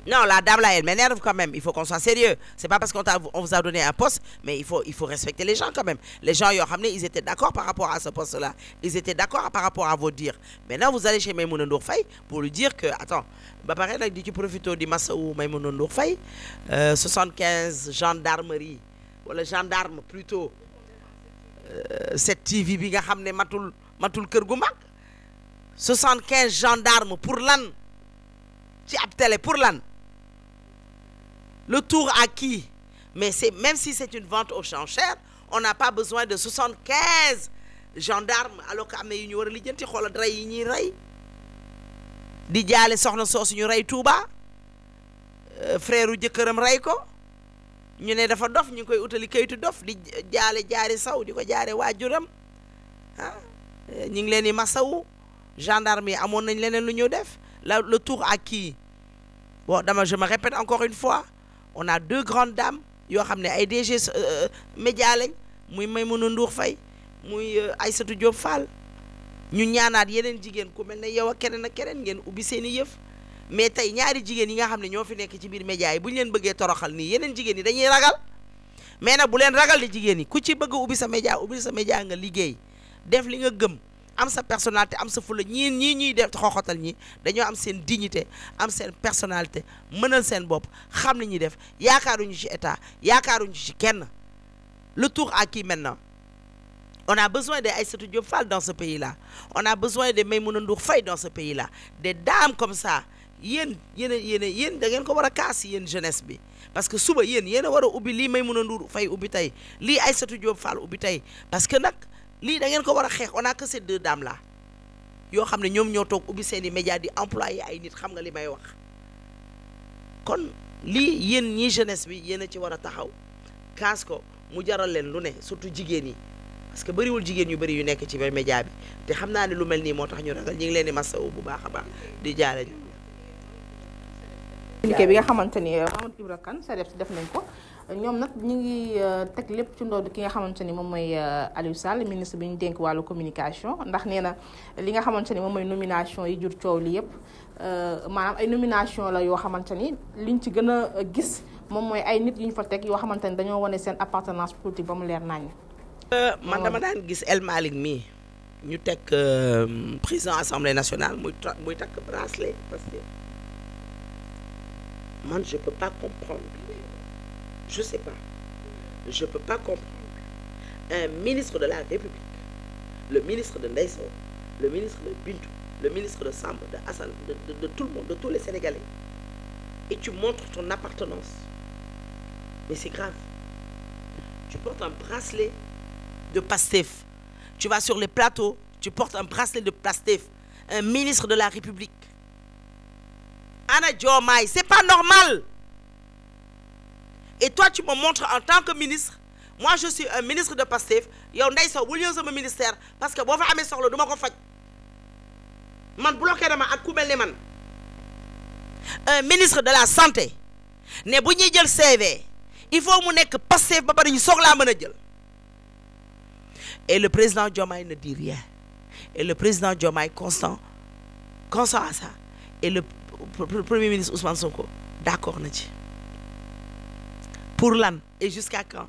B: Non, la dame là, elle m'énerve quand même. Il faut qu'on soit sérieux. C'est pas parce on vous a donné un poste, mais il faut respecter les gens quand même. Les gens, ils étaient d'accord par rapport à ce poste-là. Ils étaient d'accord par rapport à vos dires. Maintenant, vous allez chez Maïmouna Ndour Faye pour lui dire que, attends, bah pareil, là, tu profites du massa ou Maïmouna Ndour Faye, 75 gendarmerie, ou le gendarme plutôt, cette TV, bi nga xamné matul kër gu mag, 75 gendarmes pour lan? Ci ab télé pour lan? Le tour à qui? Mais même si c'est une vente aux enchères, on n'a pas besoin de 75 gendarmes alors que am na yu ñu war a lijjanti xoolal rey yi ñuy rey di jaale soxna soosu ñu rey Touba frère u jëkkëram rey ko ñu ne dafa dof ñu ngi koy utali kayitu dof di jaale jaari saw di ko jaare waajuram ah ñu ngi leen di masawu gendarme yi amoon nañ leneen lu ñu def le tour à qui? Bon, je me répète encore une fois, on a deux grandes dames yoo xam ne ay DG média lañ muy Maïmouna Ndour Faye muy Aïssatou Diop Fall ñu ñaanaat yeneen jigéen ku mel ne yow ak keneen ngeen ubbi seen i yëf mais tey ñaari jigéen yi nga xam ne ñoo fi nekk ci biir média yi bu ñu leen bëggee toroxal nii yeneen jigéen yi dañuy ragal mais nag bu leen ragal di jigéen yi ku ci bëgg ubbi sa média nga liggéey def li nga gëm am sa personnalité am sa fula ñii ñuy def xoxotal ñi dañoo am seen dignité am seen personnalité mënal seen bopp xam li ñuy def yaakaaruñu ci état yaakaaruñu ci kenn. Le tour à qui maintenant? On a besoin de Aïssatou Diop Fall dans ce pays-là. On a besoin de Maïmouna Ndour Faye dans ce pays-là. Des dames comme ça yéen da ngeen ko war a kaas yéen jeunesse bi parce que suba yéen a war a ubbi lii Maïmouna Ndour Faye ubbi tey lii Aïssatou Diop Fall ubbi tey parce que nag lii da ngeen ko war a xeex on a que ces deux dames là yoo xam ne ñoom ñoo toog ubbi seen i média di employé ay nit xam nga li may wax kon lii yéen ñii jeunesse bi yéen a ci war a taxaw kaas ko mu jaral leen lu ne surtout jigéen yi parce que bëriwul jigéen yu bëri yu nekk ci média bi te xam naa ne lu mel nii moo tax ñu ragal ñu ngi leen di masawu bu baax a baax di jaale ñu.
A: liggéey bi nga xamante ni Mamadou Ibra Kane SADEF def nañ ko ñoom nag ñu ngi teg lépp ci ndodd ki nga xamante ni moom mooy Aliou Sall ministre bi ñu dénk wàllu communication ndax nee na li nga xamante ni moom mooy nomination yi jur coow li yëpp maanaam ay nomination la yoo xamante ni liñ ci gën a gis moom mooy ay nit yu ñu fa teg yoo xamante ni dañoo wane seen appartenance politique ba mu leer nañ.
B: man dama daan gis El Malick mii ñu teg président assemblée nationale muy takk bracelet parce que man je peux pas comprendre. Je sais pas. Je peux pas comprendre. Un ministre de la République, le ministre de Ndeye Sow, le ministre de Bintou, le ministre de Samba, de Hassan, de tout le monde, de tous les Sénégalais. Et tu montres ton appartenance. Mais c'est grave. Tu portes un bracelet de Pastef. Tu vas sur les plateaux, tu portes un bracelet de Pastef. Un ministre de la République. Anna Diomaye, c'est pas normal. Et toi, tu me montres en tant que ministre, moi je suis un ministre de Pastef, yow Ndeye Sow bul ñëw sama ministère parce que boo fa amee soxla du ma ko faj man bloqué dama ak ku mel ni man. Un ministre de la santé ne bu ñuy jël CV il faut mu nekk Pastef ba pare ñu soog laa mën a jël. Et le président Diomaye ne dit rien. Et le président Diomaye consent à ça. Et le premier ministre Ousmane Sonko d'accord na ci. Pour lan et jusqu'à quand?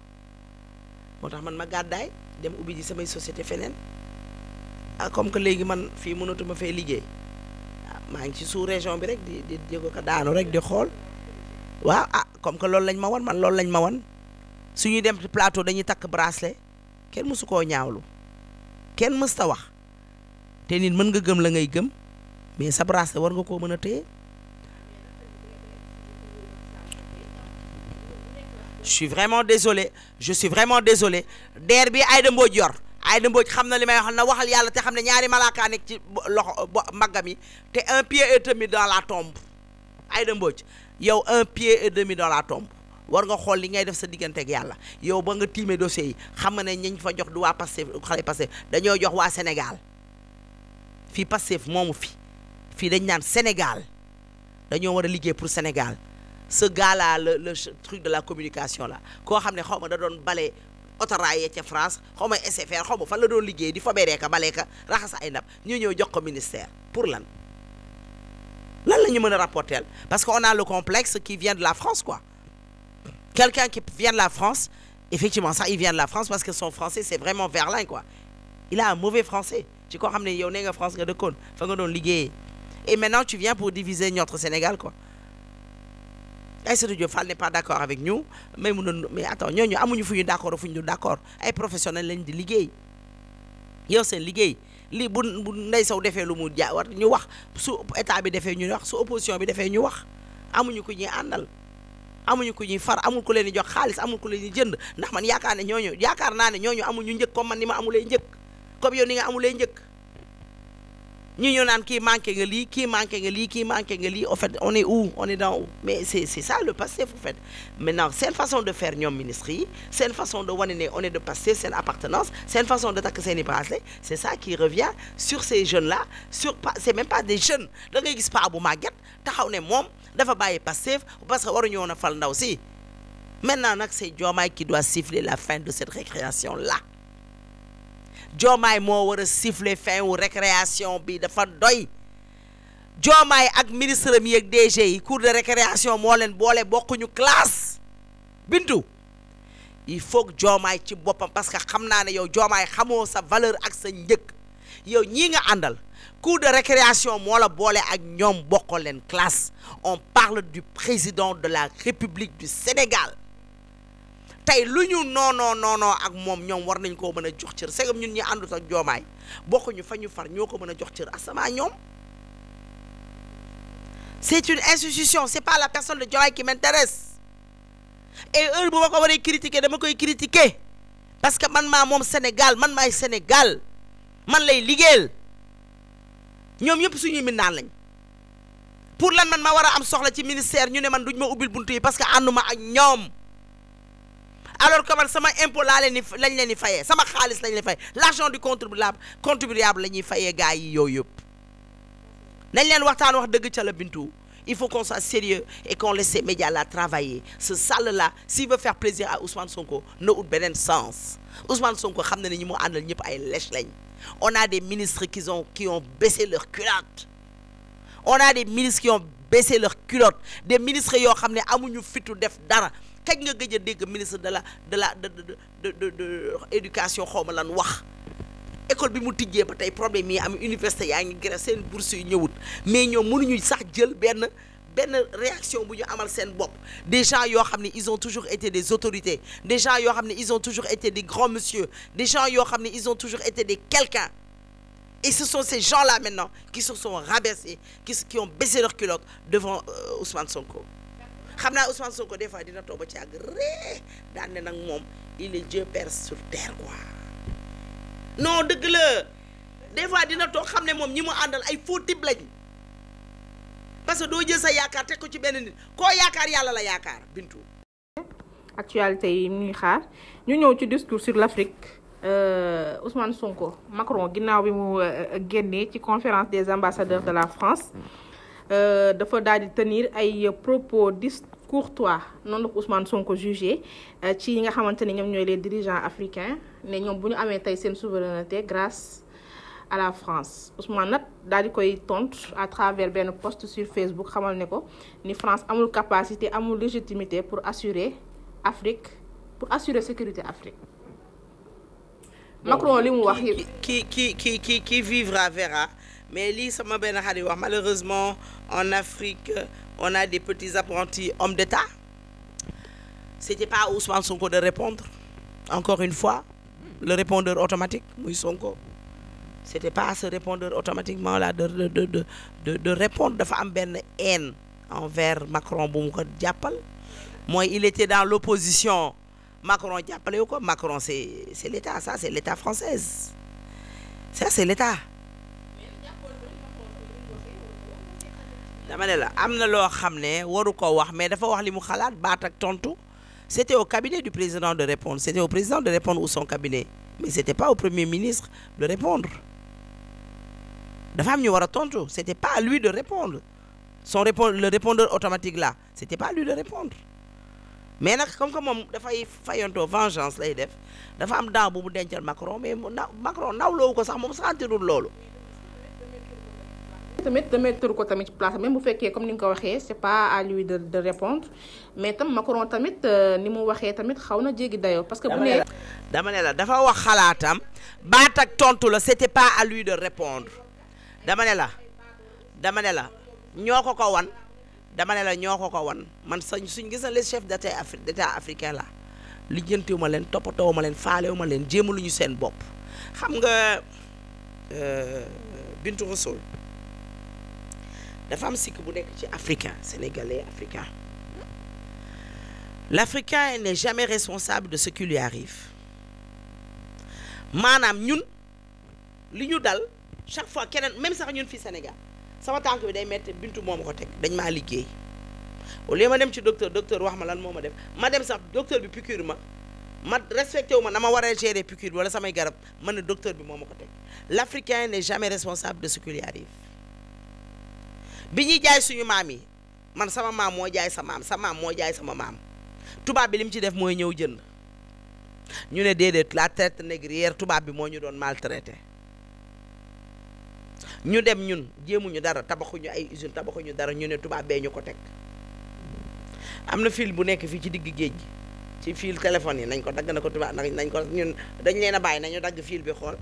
B: moo tax man ma gàddaay dem ubbi ji samay société feneen comme que léegi man fii mënatuma fee liggéey maa ngi ci sous région bi rek di jéego ko daanu rek di xool waaw comme que loolu lañ ma wan man loolu lañ ma wan suñuy dem plateau dañuy takk bracelet kenn mësu koo ñaawlu kenn mës ta wax te nit mën nga gëm la ngay gëm mais sa bracelet war nga koo mën a téye. Je suis vraiment désolé DER bi Aïda Mbodj yor Aïda Mbodj xam na li may wax na waxal yàlla te xam ne ñaari malaaka nekk ci loxo mbaggam yi te un pied et demi dans la tombe Aïda Mbodj yow un pied et demi dans la tombe war nga xool li ngay def sa diggante ak yàlla yow ba nga tiimee dossier yi xam nga ne ñañ fa jox du waa Pastef xale Pastef dañoo jox waa Sénégal fii Pastef moomu fii dañ naan Sénégal dañoo war a liggéey pour Sénégal. Ce gars-là, le truc de la communication là, koo xam ne xaw ma da doon bale autorail ca France xaw ma SFR xaw ma fan la doon liggéey di fa beeree ka balee ka raxas ay ndab ñu ñëw jox ko ministère pour lan la ñu mën a rapporter parce que on a le complexe qui vient de la France quoi. Quelqu'un qui vient de la France, effectivement ça il vient de la France parce que son français c'est vraiment verlin quoi. Il a un mauvais français. ci koo xam ne yow nee nga France nga dëkkoon fa nga doon liggéeyee et maintenant tu viens pour diviser notre Sénégal quoi. Aïssatou Diop Fall n'est pas d'accord avec nous mais attends ñooñu amuñu fu ñu d'accord fu ñu dul d'accord ay professionnels lañ di liggéey yow seen liggéey lii bu Ndeye Sow defee lu mu war ñu wax su état bi defee ñu wax su opposition bi defee ñu wax amuñu ku ñuy àndal amuñu ku ñuy far amul ku leen di jox xaalis amul ku leen di jënd ndax man yaakaar naa ne ñooñu amuñu njëkk comme man ni ma amulee njëkk comme yow ni nga amulee njëkk ñu naan kii manqué nga lii kii manqué nga lii kii manqué nga lii en fait on est où on est dans où mais c'est ça le Pastef en fait maintenant c'est une façon de faire ñoom ministres yi c'est une façon de wane ne on est de Pastef seen appartenance c'est une façon de takk seen i bracelet c'est ça qui revient sur ces jeunes là c'est même pas des jeunes da ngay gis pa bu màgget taxaw ne moom dafa bàyyi Pastef parce que waruñu woon a fal ndaw si maintenant nag c'est Diomaye qui doit siffler la fin de cette récréation là Diomaye moo war a siffler fin wu récréation bi dafa doy Diomaye ak ministre mi ak DG yi cours de récréation moo leen boole bokkuñu classe Bintu il faut que Diomaye ci boppam parce que xam naa ne yow Diomaye xamoo sa valeur ak sa njëkk yow ñii nga àndal cours de récréation moo la boole ak ñoom bokkoo leen classe on parle du président de la République du Sénégal tey lu ñu non ak moom ñoom war nañ koo mën a jox cër segam ñun ñi àndut ak Diomaye bokkuñu fa ñu far ñoo ko mën a jox cër asama ñoom c'est une institution c'est pas la personne de Diomaye qui m'intéresse et heure bu ma ko waree critiquer dama koy critiquer parce que man maa moom Sénégal man maay Sénégal man lay liggéeyal ñoom ñëpp suñuy mindaan lañ pour lan man ma war a am soxla ci ministère ñu ne man duñ ma ubbil buntu yi parce que ànduma ak ñoom alors que man sama impôt lañ leen di fayee sama xaalis lañ leen fayee l'argent du contribuable la ñuy fayee gars yi yooyu yëpp nañ leen waxtaan wax dëgg ca la Bintu il faut qu'on soit sérieux et qu'on laisse ces médias là travailler ce sale là s'il veut faire plaisir à Ousmane Sonko na ut beneen sens Ousmane Sonko xam na ne ñi mu àndal ñëpp ay lèche lañ on a des ministres qui ont baissé leur culotte on a des ministres qui ont baissé leur culotte des ministres yoo xam ne amuñu fitu def dara kañ nga gëj a dégg ministre de éducation xaw ma lan wax école bi mu tijjee ba tey problème yi am université yaa ngi grève seen bourse yu ñëwut mais ñoom mënuñu sax jël benn réaction bu ñu amal seen bopp des gens yoo xam ne ils ont toujours été des autorités des gens yoo xam ne ils ont toujours été des grands monsieur des gens yoo xam ne ils ont toujours été des quelqu'un et ce sont ces gens là maintenant qui se sont rabaissés qui ont baissé leur culotte devant Ousmane Sonko xam naa Ousmane Sonko des fois dina toog ba ci àgg ree daan ne nag moom il est Dieu père sur terre quoi non dëgg la des fois dina toog xam ne moom ñi mu àndal ay faux type lañ parce que doo jël sa yaakaar teg ko ci benn nit koo yaakaar yàlla la yaakaar Bintu.
A: actualité yi ñuy xaar ñu ñëw ci discours sur l'Afrique Ousmane Sonko Macron ginnaaw bi mu génnee ci conférence des ambassadeurs de la France dafa daal di tenir ay propos courtois noonu la ko Ousmane Sonko jugé ci nga xamante ni ñoom ñooy les dirigeants africains ne ñoom bu ñu amee tey seen souveraineté grâce à la France Ousmane nag daal di koy tontu à travers benn post sur Facebook xamal ne ko ni France amul capacité amul légitimité pour assurer sécurité Afrique. Macron li mu wax
B: qui vivra verra mais lii sama benn xarit wax malheureusement en Afrique on a des petits apprentis hommes d'État c'était pas à Ousmane Sonko de répondre encore une fois le répondeur automatique muy Sonko c'était pas à ce répondeur automatiquement là de répondre dafa am benn haine envers Macron bu mu ko jàppal mooy il était dans l'opposition Macron jàppale wu ko Macron c'est l'État ça c'est l'État française ça c'est l'État dama ne la am na loo xam ne waru ko wax mais dafa wax li mu xalaat baat ak tontu c'était au cabinet du président de répondre c'était au président de répondre ou son cabinet mais c'était pas au premier ministre de répondre dafa am ñu war a tontu c'était pas à lui de répondre le répondeur automatique là c'était pas à lui de répondre mais nag comme que moom dafay fayantoo vengeance lay def dafa am daaw bu mu dencal Macron mais Macron nawloowu ko sax moom sentirul loolu
A: tamit damay tëru ko tamit ci place même bu fekkee comme ni nga ko waxee c'est pas à lui de répondre mais tam Macron tamit ni mu waxee tamit xaw na jéggi dayoo parce que bu nee
B: dama ne la dafa wax xalaatam baat ak tontu la c'était pas à lui de répondre dama ne la ñoo ko wan dama ne la ñoo ko wan man suñ gis na les chefs d'état africain la lijjantiwuma leen toppatoowuma leen faalewuma leen jéemaluñu seen bopp xam nga Bintou Rassoul dafa am sikk bu nekk ci africain sénégalais africain l'Africain n'est jamais responsable de ce qui lui arrive maanaam ñun li ñu dal chaque fois keneen même sax ñun fii Sénégal sama tànk bi day metti Bintu moo ma ko teg dañ maa liggéey au lieu ma dem ci docteur wax ma lan moo ma def ma dem sax docteur bi piqûre ma respecté wu ma na ma war a gérer piqûre bi wala samay garab man ne docteur bi moo ma ko teg l'Africain n'est jamais responsable de ce qui lui arrive bi ñuy jaay suñu maam yi man sama maam moo jaay sa maam moo jaay sama maam tubaab bi li mu ci def mooy ñëw jënd ñu ne déedéet la traite négrière tubaab bi moo ñu doon maltraité ñu dem ñun jéemuñu dara tabaxuñu ay usine tabaxuñu dara ñu ne tubaab bee ñu ko teg am na fil bu nekk fii ci digg géej gi ci fil téléphone yi nañ ko dagg na ko tubaab nañ ko ñun dañ leen a bàyyi nañu dagg fil bi xool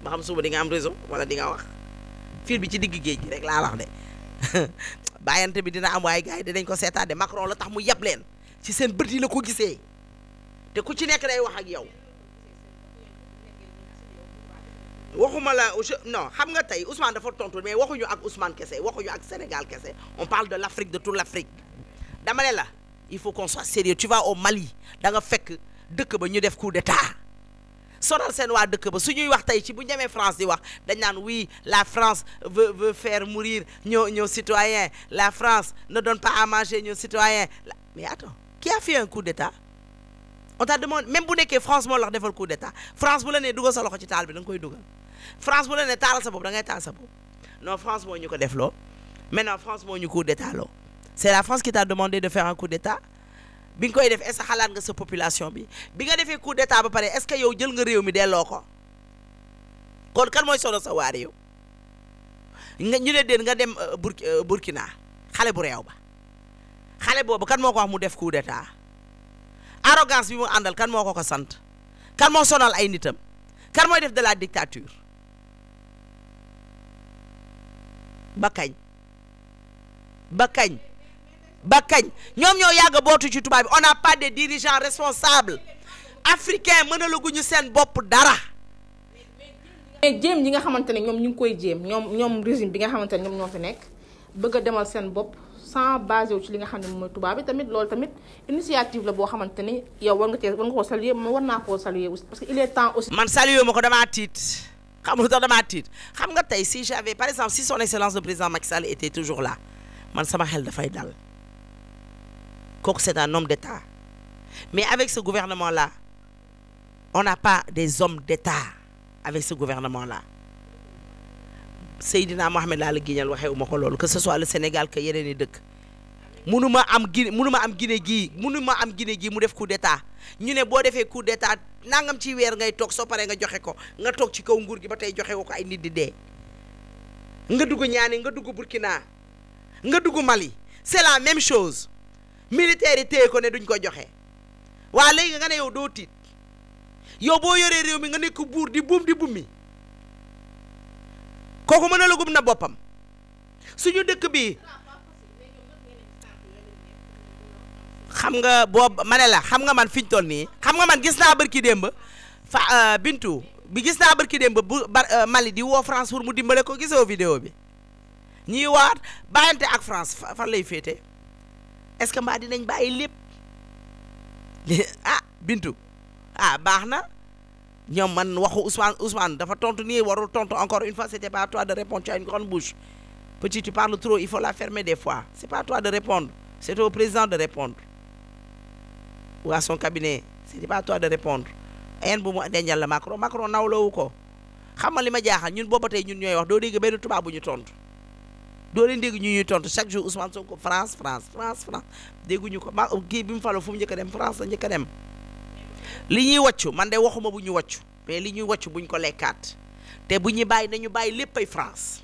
B: ba xam suba di nga am réseau wala di nga wax fil bi ci digg géej gi rek laa wax de bàyyante bi dina am waaye gars yi dinañ ko seetaan de Macron la tax mu yab leen ci seen bët yi la ko gisee te ku ci nekk day wax ak yow waxuma la non xam nga tey Ousmane dafa tontu mais waxuñu ak Ousmane kese waxuñu ak Sénégal kese on parle de l'Afrique de toute l'Afrique dama ne la il faut qu'on soit sérieux tu vas au Mali da nga fekk dëkk ba ñu def coup d'état sonal seen waa dëkk ba su ñuy wax tey ci bu ñu demee France di wax dañ naan oui la France veut faire mourir nos citoyens la France ne donne pas à manger nos citoyens mais attends qui a fait un coup d'état on t'a demandé même bu nekkee France moo la wax defal coup d'état France bu la nee dugal sa loxo ci taal bi da nga koy dugal France bu la nee taalal sa bopp da ngay taal sa bopp non France moo ñu ko def loo maintenant France moo ñu coup d'état loo c'est la France qui t'a demandé de faire un coup d'état bi nga koy def est-ce que xalaat nga sa population bi nga defee coup d'état ba pare est-ce que yow jël nga réew mi delloo ko kon kan mooy solo sa waa réew nga ñu ne déen nga dem Burkina xale bu réew ba xale boobu kan moo ko wax mu def coup d'état arrogance bi mu àndal kan moo ko sant kan moo sonal ay nitam kan mooy def de la dictature ba kañ ñoom ñoo yàgg bootu ci tubaab bi on n'a pas de dirigeants responsables africains mënalaguñu seen bopp dara.
A: mais jéem ñi nga xamante ne ñoom ñu ngi koy jéem ñoom régime bi nga xamante ne ñoom ñoo fi nekk bëgg a demal seen bopp sans basé wu ci li nga xam ne mooy tubaab bi tamit loolu tamit initiative la boo xamante ni yow war nga koo saluer man war naa koo saluer aussi parce que il est temps aussi.
B: man saluer ma ko damaa tiit xam nga tax damaa tiit xam nga tey si j'avais par exemple si son excellence le président Macky Sall était toujours là man sama xel dafay dal. kooku c'est un homme d'État mais avec ce gouvernement-là on n'a pas des hommes d'État avec ce gouvernement-là Seydina Mohamed laa la giñal waxewu ma ko loolu que ce soit le Sénégal que yeneen i dëkk mënuma am Guinée gii mu def coup d'État ñu ne boo defee coup d'État nangam ci weer ngay toog soo paree nga joxe ko nga toog ci kaw nguur gi ba tey joxe ko ay nit di dee nga dugg Niani nga dugg Burkina nga dugg Mali c'est la même chose militaires yi téye ko ne duñ ko joxe waa léegi nga ne yow doo tiit yow boo yoree réew mi nga nekk buur di bummi kooku mën a la gum na boppam suñu dëkk bi xam nga boobu ma ne la xam nga man fiñ toll nii xam nga man gis naa barki démb Bintu bi gis naa barki démb Mali di woo France pour mu dimbale ko gisoo vidéo bi ñuy waat bàyyante ak France fan lay féete est-ce que mbaa dinañ bàyyi lépp Bintu baax na ñoom man waxu Ousmane dafa tontu nii warul tontu encore une fois c'était pas à toi de répondre tu as une grande bouche petit tu parles trop il faut la fermer des fois c'est pas à toi de répondre c'est au président de répondre ou à son cabinet c'est pas à toi de répondre en bu mu denjal la Macron nawloowu ko xam nga li ma jaaxal ñun booba tey ñun ñooy wax doo dégg benn tubaab bu ñu tontu doo leen dégg ñu ñuy tontu chaque jour Ousmane Sonko France dégguñu ko kii bi mu faloo fu mu njëkk a dem France la njëkk a dem li ñuy wàccu man de waxuma bu ñu wàccu mais li ñuy wàccu buñ ko lekkaat te bu ñu bàyyi nañu bàyyi léppay France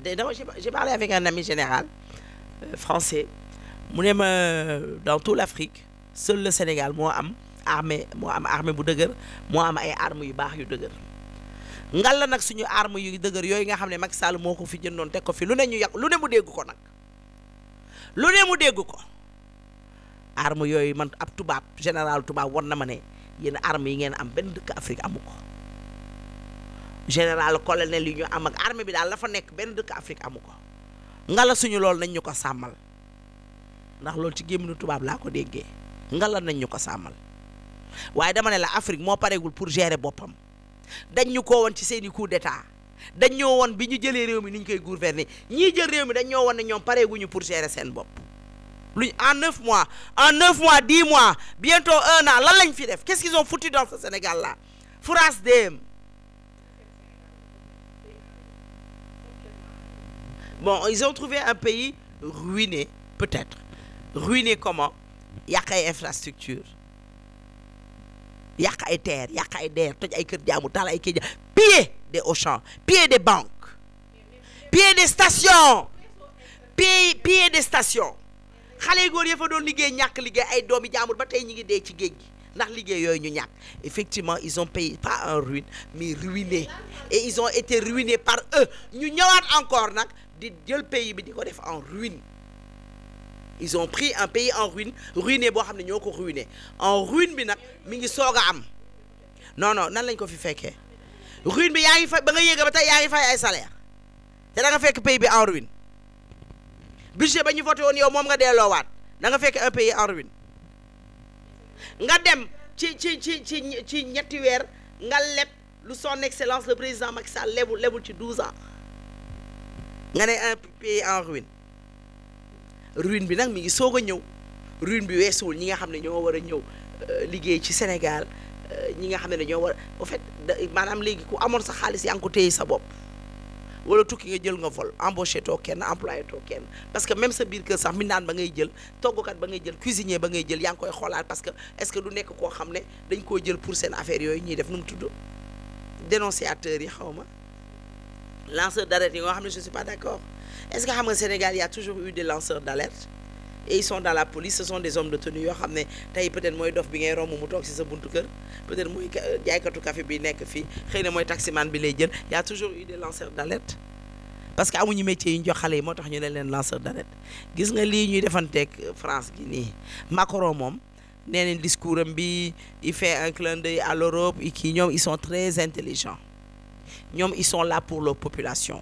B: J'ai parlé avec un ami général français mu ne ma dans toute l'Afrique seul le Sénégal moo am armée bu dëgër moo am ay armes yu baax yu dëgër ngal la nag suñu armes yu dëgër yooyu nga xam ne Macky Sall moo ko fi jëndoon teg ko fi lu ne ñu yàq lu ne mu dégg ko nag lu ne mu dégg ko armes yooyu man ab tubaab général tubaab war na ma ne yéen armes yi ngeen am benn dëkk Afrique amu ko général colonel yi ñu am ak armée bi daal la fa nekk benn dëkk Afrique amu ko ngala suñu loolu nañ ñu ko sàmmal ndax loolu ci gémminu tubaab laa ko déggee ngala nañ ñu ko sàmmal waaye dama ne la Afrique moo pareegul pour gérer boppam dañ ñu ko woon ci seeni coup d'état dañ ñoo woon bi ñu jëlee réew mi ni ñu koy gouverner ñii jël réew mi dañ ñoo woon ne ñoom pareeguñu pour gérer seen bopp luñ en 9 mois 10 mois bientôt 1 an lan lañ fi def qu'est-ce qu'ils ont foutu dans ce Sénégal là France dem bon ils ont trouvé un pays ruiné peut-être ruiné comment yàq ay infrastructure yàq ay terre yàq ay der toj ay kër jaamu taal ay kër piller des Auchan piller des banques piller des stations piller des stations xale yu góor ya fa doon liggéey ñàkk liggéey ay doomi jaamur ba tey ñi ngi dee ci géej gi ndax liggéey yooyu ñu ñàkk effectivement ils ont payé pas en ruine mais ruinés et ils ont été ruinés par eux ñu ñëwaat encore nag di jël pays bi di ko def en ruine ils ont pris un pays en ruine ruiné boo xam ne ñoo ko ruiné en ruine bi nag mi ngi soog a am non nan lañ ko fi fekkee ruine bi yaa ngi fay ba nga yéega ba tey yaa ngi fay ay salaire te da nga fekk pays bi en ruine budget ba ñu voté woon yow moom nga delloowaat da nga fekk un pays en ruine nga dem ci ñetti weer nga leb lu son excellence le président Macky Sall lebul ci 12 ans nga ne un pays en ruine ruine bi nag mi ngi soog a ñëw ruine bi weesuwul ñi nga xam ne ñoo war a ñëw liggéey ci Sénégal ñi nga xam ne dañoo war a au fait maanaam léegi ku amoon sa xaalis yaa ngi ko téye sa bopp wala tukki nga jël nga vol embauché too kenn employé too kenn parce que même sa biir kër sax mindaan ba ngay jël toggukat ba ngay jël cuisinier ba ngay jël yaa ngi koy xoolaat parce que est-ce que du nekk koo xam ne dañ koo jël pour seen affaire yooyu ñuy def nu mu tudd dénonciateurs yi xaw ma lanceurs d'alerte yi nga xam ne je suis pas d'accord est-ce que xam nga Sénégal il y a toujours eu des lanceurs d'alerte et ils sont dans la police ce sont des hommes de tenue yoo xam ne tey peut-être mooy dof bi ngay romb mu toog ci sa buntu kër peut-être mooy jaaykatu café bi nekk fii xëy na mooy taximan bi lay jël il y a toujours eu des lanceurs d'alerte parce que amuñu métier yi ñu jox xale yi moo tax ñu ne leen lanceur d'alerte gis nga lii ñuy defanteeg France gi nii Macron moom nee nañ discours am bi il fait un clin d'œil à l'Europe et kii ñoom ils sont très intelligents ñoom ils sont là pour leur population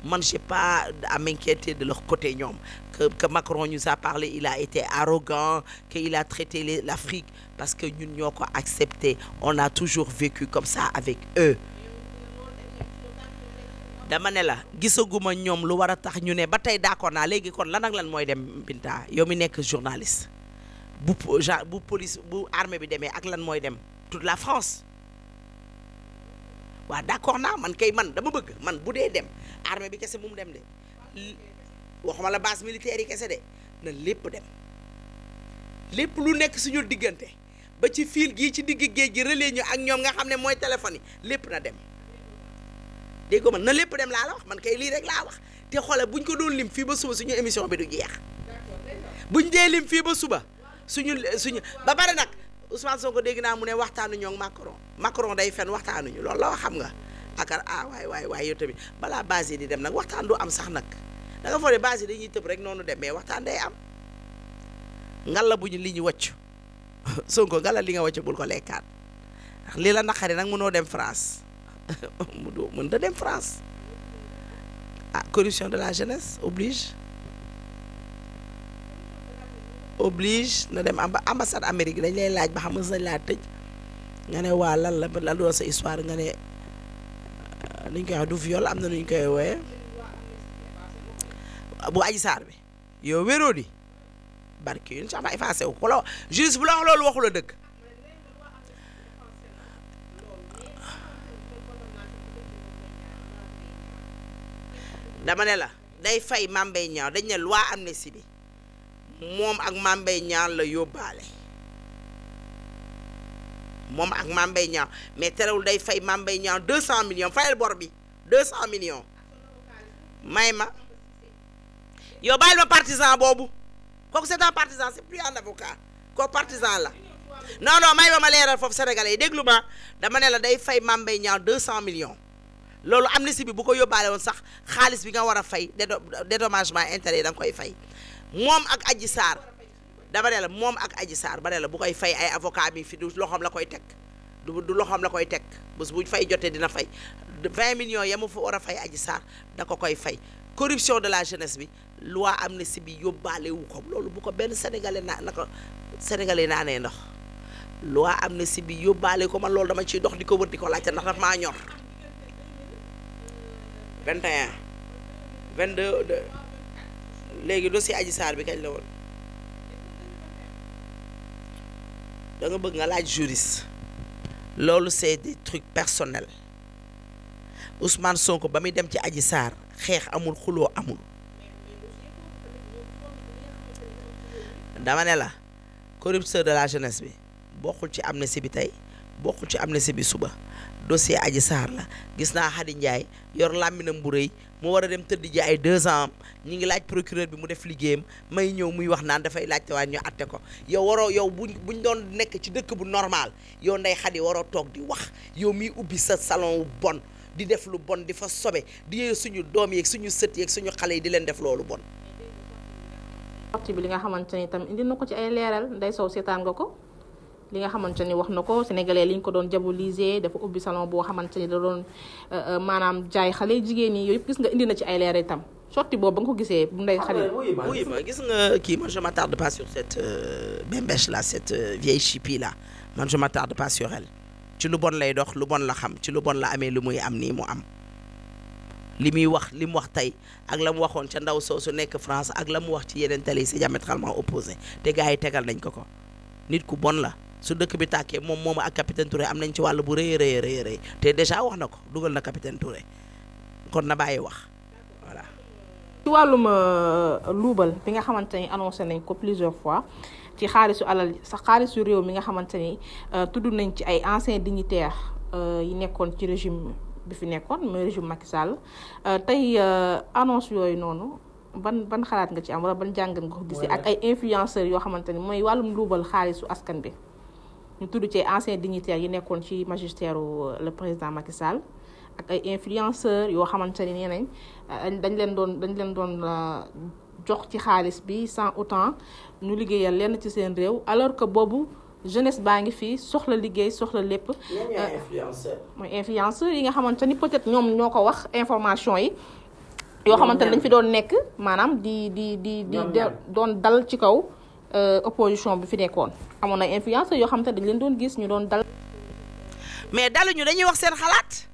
B: man j'ai pas à m'inquiéter de leur côté ñoom que Macron nous a parlé il a été arrogant que il a traité l'Afrique parce que ñun ñoo ko accepté on a toujours vécu comme ça avec eux dama ne la gisaguma ñoom lu war a tax ñu ne ba tey d'accord naa léegi kon lan ak lan mooy dem Binta yow mi nekk journaliste bu police bu armée bi demee ak lan mooy dem toute la France waaw d'accord naa man kay man dama bëgg man bu dee dem armée bi kese bu mu dem de waxuma la base militaire yi kese de na lépp dem lépp lu nekk suñu diggante ba ci fil gii ci digg géej gi relais ñu ak ñoom nga xam ne mooy téléphone yi lépp na dem dégg nga man na lépp dem laa la wax man kay lii rek laa wax te xoolal buñ ko doon lim fii ba suba suñu émission bi du jeex buñ dee lim fii ba suba suñu ba pare nag Ousmane Sonko dégg naa mu ne waxtaanuñoo ak Macron day fen waxtaanuñu loolu la wax xam nga akar waay yow tamit balaa base yi di dem nag waxtaan du am sax nag da nga foog ne base yi dañuy tëb rek noonu dem mais waxtaan day am ngalla bu ñu li ñu wàcc Sonko ngalla li nga wàcc bul ko lekkaat ndax lii la naqari nag mënoo dem France mën da dem France corruption de la jeunesse oblige na dem ambassade Amérique dañ lay laaj ba xam nga laa tëj nga ne waa lan la doon sa histoire nga ne nuñ koy wax du viol am na nuñ koy wooye bu Adji Sarr bi yow wéroo di barki yu sax ma effacé wu ko la juriste bu la wax loolu waxu la dëgg dama ne la day fay Mame Mbaye Niang dañ ne loi amnistie bi moom ak Mame Mbaye Niang la yóbbaale moom ak Mame Mbaye Niang mais terewul day fay Mame Mbaye Niang 200 millions fayal bor bi 200 millions may ma yow bàyyil ma partisan boobu kooku c'est un partisan c'est plus un avocat kooku partisan la non may ma leeral foofu sénégalais yi déglu ma dama ne la day fay Mame Mbaye Niang 200 millions loolu amnistie bi bu ko yóbbaale woon sax xaalis bi nga war a fay dédommagement intérêt yi da nga koy fay moom ak Adji Sarr dama ne la moom ak Adji Sarr ba ne la bu koy fay ay avocat bi fi du loxoom la koy teg du loxoom la koy teg bés bu fay jotee dina fay 20 millions ya mu fa war a fay Adji Sarr da ko koy fay corruption de la jeunesse bi loi amnistie bi yóbbaale wu ko loolu bu ko benn sénégalais na ko sénégalais naanee ndox loi amnistie bi yóbbaale ko man loolu dama ciy dox di ko wër di ko laajte ndax daf maa ñor 21 22 léegi dossier Adji Sarr bi kañ la woon da nga bëgg nga laaj juriste loolu c'est des trucs personnels Ousmane Sonko ba muy dem ci Adji Sarr xeex amul xuloo amul dama ne la corrupteur de la jeunesse bi bokkul ci amnistie bi tey bokkul ci amnistie bi suba dossier Adji Sarr la gis naa Khady Ndiaye yor làmbinam bu rëy mu war a dem tëdd ji ay 2 ans ñi ngi laaj procureur bi mu def liggéeyam may ñëw muy wax naan dafay laajte waaye ñu atte ko yow waroo yow buñ doon nekk ci dëkk bu normal yow Ndeye Khady waroo toog di wax yow miy ubbi sa salon wu bon di def lu bon di fa sobe di yee suñu doom yeeg suñu sët yeeg suñu xale yi di leen def loolu bon.
A: sortie bi li nga xamante ni tam indi na ko ci ay leeral Ndeye Sow seetaan nga ko. li nga xamante ni wax na ko sénégalais li ñu ko doon diaboliser dafa ubbi salon boo xamante ni da doon maanaam jaay xale jigéen ñi yooyu yëpp gis nga indi na ci ay leeral itam sorti boobu ba nga ko gisee bu Ndeye Khady.
B: oui ma gis nga kii man je m'attarde pas sur cette bembèche là cette vieille chipie là man je m'attarde pas sur elle ci lu bon lay dox lu bon la xam ci lu bon la amee lu muy am nii mu am li muy wax li mu wax tey ak la mu waxoon ca ndaw soosu nekk France ak la mu wax ci yeneen télé yi c'est diamétralement opposé te gars yi tegal nañ ko nit ku bon la. su dëkk bi tàkkee moom ak capitaine Touré am nañ ci wàll bu rëy te déjà wax na ko dugal na capitaine Touré kon na bàyyi wax voilà.
A: ci wàllum luubal bi nga xamante ni annoncé nañ ko plusieurs fois ci xaalisu alal sax xaalisu réew mi nga xamante ni tudd nañ ci ay anciens dignitaires yi nekkoon ci régime bi fi nekkoon mooy régime Macky Sall tey annonce yooyu noonu. ban xalaat nga ci am wala ban jàngat nga ko gisee ak ay influenceurs yoo xamante ni mooy wàllum luubal xaalisu askan bi ñu tudd ci anciens dignitaires yi nekkoon ci magistère le président Macky Sall ak ay influenceurs yoo xamante ni nee nañ dañ leen doon jox ci xaalis bi sans autant ñu liggéeyal lenn ci seen réew alors que boobu jeunesse baa ngi fii soxla liggéey soxla lépp. mooy influenceurs yi nga xamante ni peut-être ñoom ñoo ko wax information yi. yoo xamante ne dañ fi doon nekk maanaam di doon dal ci kaw opposition bi fi nekkoon amoon na influence yoo xamante ne dañ leen doon gis ñu doon dal.
B: mais daluñu dañuy wax seen xalaat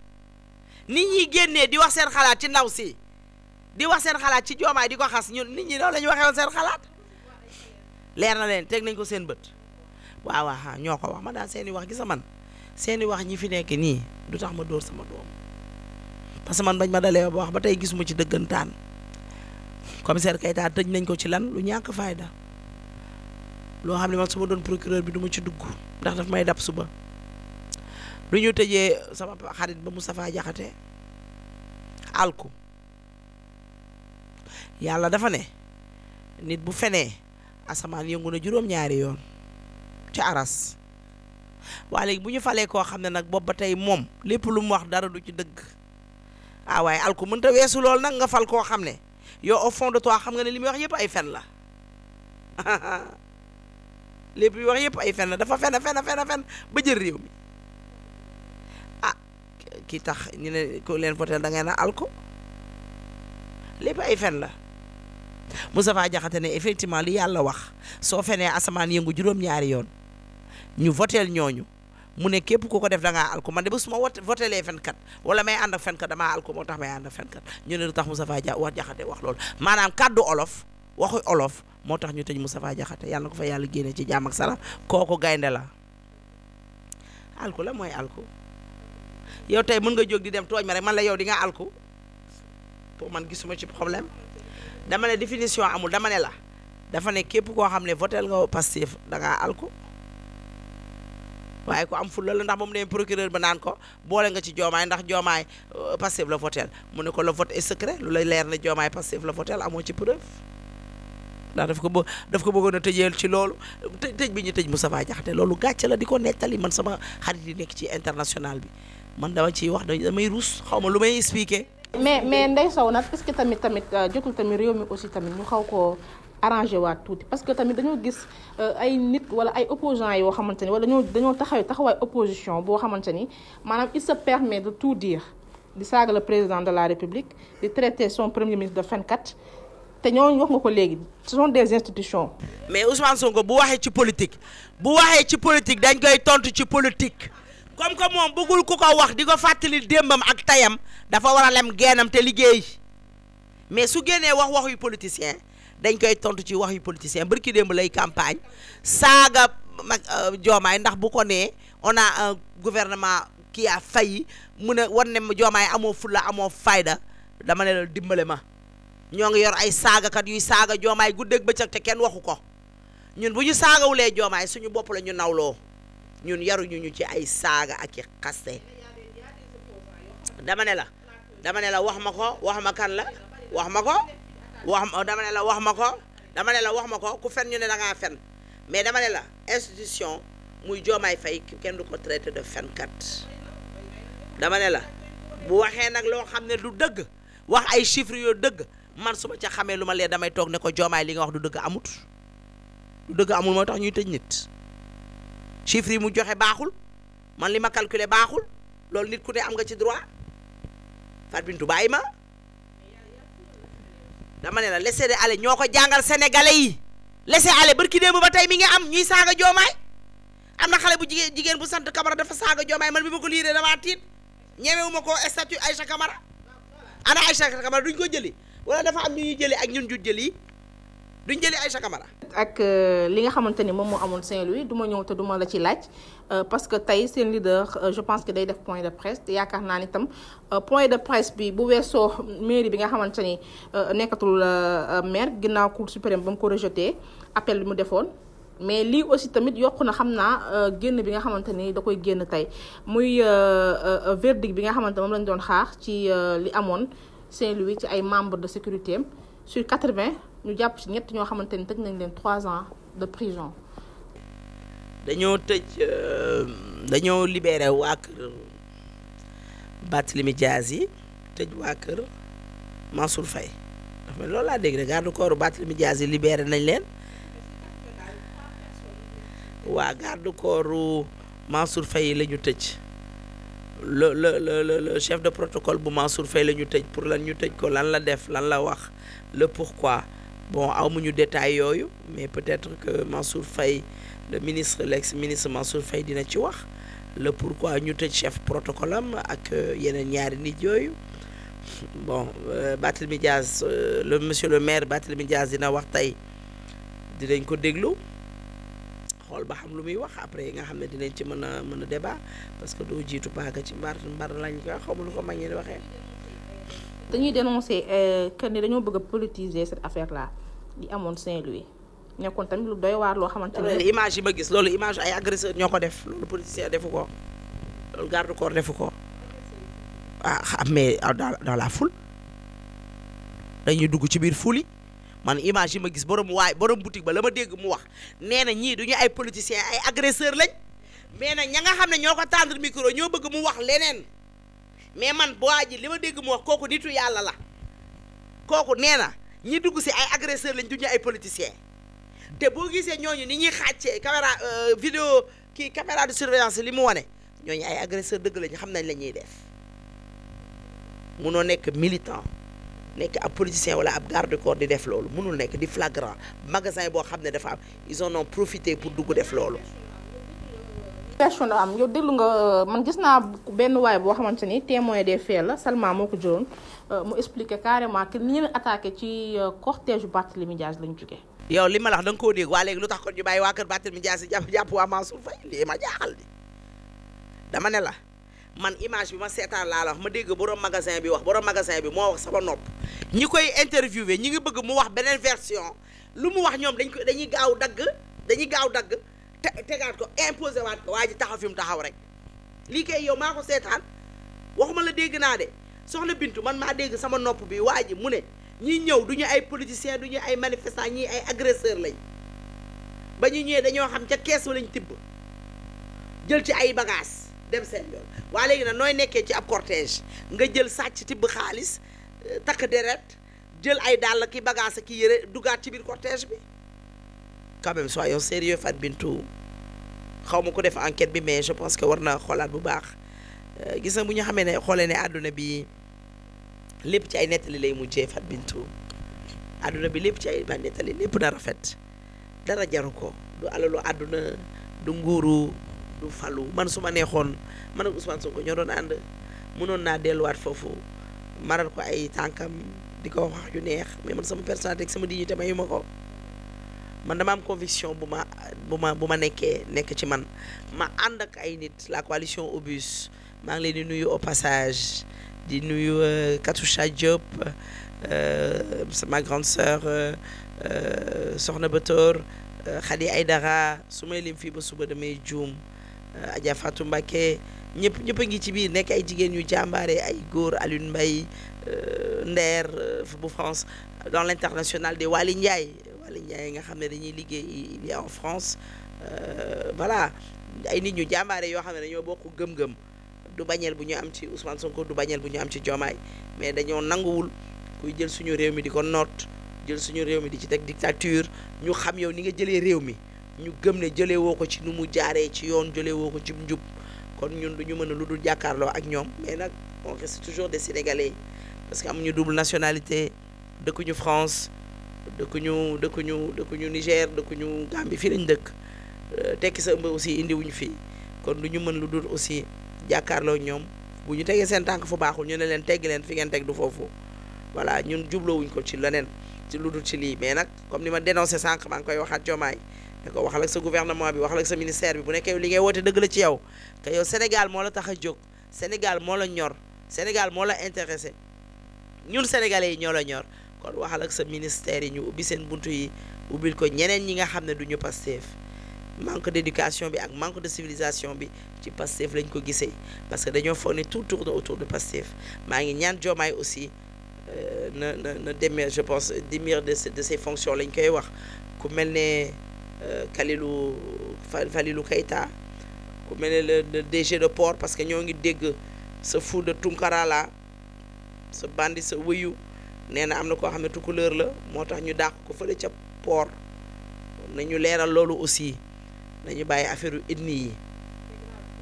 B: nit ñi génnee di wax seen xalaat ci ndaw si di wax seen xalaat ci Diomaye di ko xas ñun nit ñi loolu la ñu waxee woon seen xalaat leer na leen teg nañ ko seen bët waaw ñoo ko wax ma daal seeni wax gisa man seeni wax ñi fi nekk nii du tax ma dóor sama doom. parce que man bañ ma dalee ba wax ba tey gisuma ci dëggantaan commissaire Keita tëj nañ ko ci lan lu ñàkk fayda loo xam ne man su ma doon procureur bi du ma ci dugg ndax daf may dab suba lu ñu tëjee sama xarit ba Moustapha Diakhaté alku yàlla dafa ne nit bu fenee asamaan yëngu na juróom-ñaari yoon ci aras waa léegi bu ñu falee koo xam ne nag boobu ba tey moom lépp lu mu wax dara du ci dëgg waaye alku mënta weesu lool nag nga fal koo xam ne yow au fond de toi xam nga ne li muy wax yëpp ay fen la lépp li wax yëpp ay fen la dafa fen ba jël réew mi ki tax ñu ne ko leen voté da ngay na alku lépp ay fen la Moustapha Diakhaté ne effectivement li yàlla wax soo fenee asamaan yëngu juróom-ñaari yoon ñu voteel ñooñu mu ne képp ku ko def da ngaa alku man de ba su ma votelee fenkat wala may ànd ak fenkat damaa alku moo tax may ànd ak fenkat ñu ne lu tax Moustapha Diakhaté wax loolu maanaam kàddu olof waxu olof moo tax ñu tëj Moustapha Diakhaté yàlla na ko fa yàlla génne ci jàmm ak salaam kooku gaynde la alku la mooy alku yow tey mën nga jóg di dem tooñ ma rek man la yow di nga alku pour man gisuma ci problème dama ne définition amul dama ne la dafa ne képp koo xam ne votel nga Pastef da ngaa alku waaye ku am fulla la ndax moom ne procureur ba naan ko boole nga ci Diomaye ndax Diomaye Pastef la votel mu ne ko le vote est secret lu lay leer ne Diomaye Pastef la votel amoo ci preuve ndax daf ko bëggoon a tëjeel ci loolu tëj bi ñu tëj Moustapha Diakhaté loolu gàcce la di ko nettali man sama xarit yi nekk ci international bi man dama ciy wax damay ruus xaw ma lu may expliquer.
A: mais Ndeye Sow nag est-ce que tamit jotul tamit réew mi aussi tamit ñu xaw koo arrangé waat tuuti parce que tamit dañoo gis ay nit wala ay opposants yoo xamante ni wala dañoo taxawaay opposition boo xamante ni maanaam il se permet de tout dire di saaga le président de la République di traiter son premier ministre de fenkat te ñooñu wax nga ko léegi ce sont des institutions.
B: mais Ousmane Sonko bu waxee ci politique dañ koy tontu ci politique comme que moom bëggul ku ko wax di ko fàttali démbam ak tayam dafa war a lem geenam te liggéey mais su génnee wax yu politicien dañ koy tontu ci wax yu politicien barki démb lay campagne saaga Diomaye ndax bu ko nee on a un gouvernement qui a failli mu ne war ne Diomaye amoo fulla amoo fayda dama ne la dimbale ma ñoo ngi yor ay saagakat yuy saaga Diomaye guddeeg bëccëg te kenn waxu ko ñun bu ñu saagawulee Diomaye suñu bopp la ñu nawloo ñun yaruñu ñu ci ay saaga ak i xaste dama ne la wax ma ko wax ma kan la wax ma ko dama ne la wax ma ko ku fen ñu ne da ngaa fen mais dama ne la institution muy Diomaye Faye kenn du ko traité de fenkat dama ne la bu waxee nag loo xam ne du dëgg wax ay chiffres yoo dëgg man su ma ca xamee lu ma lee damay toog ne ko Diomaye li nga wax du dëgg amul moo tax ñuy tëj nit chiffres yi mu joxe baaxul man li ma calculer baaxul loolu nit ku ne am nga ci droit Fatou Bintou bàyyi ma dama ne la laisser aller ñoo ko jàngal sénégalais yi laisser aller barki démb ba tey mi ngi am ñuy saaga Diomaye am na xale bu jigéen bu sant Camara dafa saaga Diomaye man bi ma ko liiree damaa tiit ñemewuma ko statut Aïcha Camara ana Aïcha Camara duñ ko jëli wala dafa am ñu ñuy jëli ak ñun ju jëli duñ jëli Aïcha Camara.
A: ak li nga xamante ni moom moo amoon Saint-Louis du ma ñëw te du ma la ci laaj parce que tey seen leader je pense que day def point de presse te yaakaar naa ni tam point de presse bi bu weesoo mairie bi nga xamante ni nekkatul maire ginnaaw cour suprême ba mu ko rejeté appel bi mu defoon. mais lii aussi tamit yokk na xam naa génn bi nga xamante ni da koy génn tey muy verdict bi nga xamante moom lañ doon xaar ci li amoon Saint-Louis ci ay membres de sécurité am sur 80 ñu jàpp ci ñett ñoo xamante ni tëj nañ leen 3 ans de prison.
B: dañoo libéré waa kër Barthélémy Dias yi tëj waa kër Mansour Faye dafa loolu laa dégg de garde corps Barthélémy Dias yi libéré nañ leen. waa garde corps Mansour Faye la ñu tëj le chef de protocole bu Mansour Faye la ñu tëj pour lan ñu tëj ko lan la def lan la wax le pourquoi bon amuñu détail yooyu mais peut-être que Mansour Faye le ministre l'ex-ministre Mansour Faye dina ci wax le pourquoi ñu tëj chef protocole am ak yeneen ñaari nit yooyu bon Barthélémy Dias le monsieur le maire Barthélémy Dias dina wax tey dinañ ko déglu xool ba xam lu muy wax après nga xam ne dinañ ci mën a débat parce que doo jiitu paaka ci mbar lañ ko xaw ma lu ko mag ñi di waxee.
A: dañuy dénoncer que ni dañoo bëgg a politiser cette affaire là di amoon Saint-Louis nekkoon tamit lu doy waar loo xamante ne.
B: image yi ma gis loolu image ay agresseur ñoo ko def loolu politicien defu ko loolu garde corps defu ko mais dans la foule dañuy dugg ci biir foule yi. man image yi ma gis borom boutique ba la ma dégg mu wax nee na ñii duñu ay politiciens ay agresseurs lañ mais nag ña nga xam ne ñoo ko tendre micro ñoo bëgg mu wax leneen mais man waa ji li ma dégg mu wax kooku nitu yàlla la kooku nee na ñi dugg si ay agresseurs lañ duñu ay politiciens te boo gisee ñooñu ni ñuy xàccee caméra vidéo caméra de surveillance li mu wane ñooñu ay agresseurs dëgg lañu xam nañ la ñuy def munoo nekk militant nekk ab politicien wala ab garde corps di def loolu mënul nekk di flagrant magasin boo xam ne dafa am ils en ont profité pour dugg def loolu.
A: question da am yow déglu nga man gis naa benn waay boo xamante ni témoin des faits la Salma moo ko jëloon mu expliqué carrément que ni ñu attaqué ci cortège Barthélémy Dias lañ jógee.
B: yow li ma la wax da nga koo dégg waa léegi lu tax kon ñu bàyyi waa kër Barthélémy Dias yi jàpp waa Mansour Faye lii ma jaaxal di dama ne la. man image bi ma seetaan laa la wax ma dégg borom magasin bi moo wax sama nopp ñi koy interviewé ñi ngi bëgg mu wax beneen version lu mu wax ñoom dañuy gaaw dagg tegaat ko imposé waat ko waa ji taxaw fi mu taxaw rek lii kay yow maa ko seetaan waxuma la dégg naa de soxna Bintu man maa dégg sama nopp bi waa ji mu ne ñi ñëw du ñu ay politiciens du ñu ay manifestants ñii ay agresseurs lañ ba ñu ñëwee dañoo xam ca kees ba lañ tibb jël ci ay bagages dem seen yoon waa léegi nag nooy nekkee ci ab cortège nga jël sàcc tibb xaalis takk deret jël ay dàll ki bagages ki yëre dugaat ci biir cortège bi quand même soyons sérieux Fat Bintou xaw ma ko def enquête bi mais je pense que war na xoolaat bu baax gis na bu ñu xamee ne xoolee ne àdduna bi lépp ci ay nettali lay mujjee Fat Bintou àdduna bi lépp ci ay nettali lépp na rafet dara jaru ko du alalu àdduna du nguuru du falu man su ma neexoon man ak Ousmane Sonko ñoo doon ànd mënoon naa delluwaat foofu maral ko ay tànkam di ko wax yu neex mais man sama personnalité ak sama dignité mayu ma ko man dama am conviction bu ma nekkee nekk ci man ma ànd ak ay nit la coalition Obus maa ngi leen di nuyu au passage di nuyu Katoucha Diop ma grande sœur Soxna Batoor Khady Aïdara su may lim fii ba suba damay juum Adja Fatou Mbacké ñëpp a ngi ci biir nekk ay jigéen yu jàmbaare ay góor Alioune Mbaye Nder bu France dans l'international de Waly Ndiaye nga xam ne dañuy liggéey il y a en France voilà ay nit ñu jàmbaare yoo xam ne dañoo bokk gëm-gëm du bañeel bu ñu am ci Ousmane Sonko du bañeel bu ñu am ci Diomaye mais dañoo nanguwul kuy jël suñu réew mi di ko noot jël suñu réew mi di ci teg dictature ñu xam yow ni nga jëlee réew mi ñu gëm ne jëlee woo ko ci nu mu jaaree ci yoon jëlee woo ko ci njub kon ñun du ñu mën a lu dul jàkkaarloo ak ñoom mais nag on reste toujours des Sénégalais parce que amuñu double nationalité dëkkuñu France dëkkuñu Niger dëkkuñu Gambie fii lañ dëkk tekki sa ëmb aussi indiwuñu fii kon du ñu mën lu dul aussi jàkkaarloo ñoom bu ñu tegee seen tànk fu baaxul ñu ne leen teggi leen fi ngeen teg du foofu voilà ñun jubloowuñ ko ci leneen ci lu dul ci lii mais nag comme ni ma dénoncé sànq maa ngi koy waxaat Diomaye da ko waxal ak sa gouvernement bi waxal ak sa ministère bi bu nekkee li ngay woote dëgg la ci yow te yow Sénégal moo la tax a jóg Sénégal moo la ñor Sénégal moo la intéressé ñun sénégalais yi ñoo la ñor kon waxal ak sa ministère yi ñu ubbi seen buntu yi ubbil ko ñeneen ñi nga xam ne du ñu Pastef manque d'éducation bi ak manque de civilisation bi ci Pastef lañ ko gisee parce que dañoo foog ne tout tourne autour de Pastef maa ngi ñaan Diomaye aussi na démir je pense démir de ses fonctions lañ koy wax ku mel ne Falilou Keita ku mel ne le DG de port parce que ñoo ngi dégg sa fou de Tunkara la sa bandi sa wëyu nee na am na koo xam ne tukulóor la moo tax ñu dàq ko fële ca port nañu leeral loolu aussi nañu bàyyi affaire ethnie yi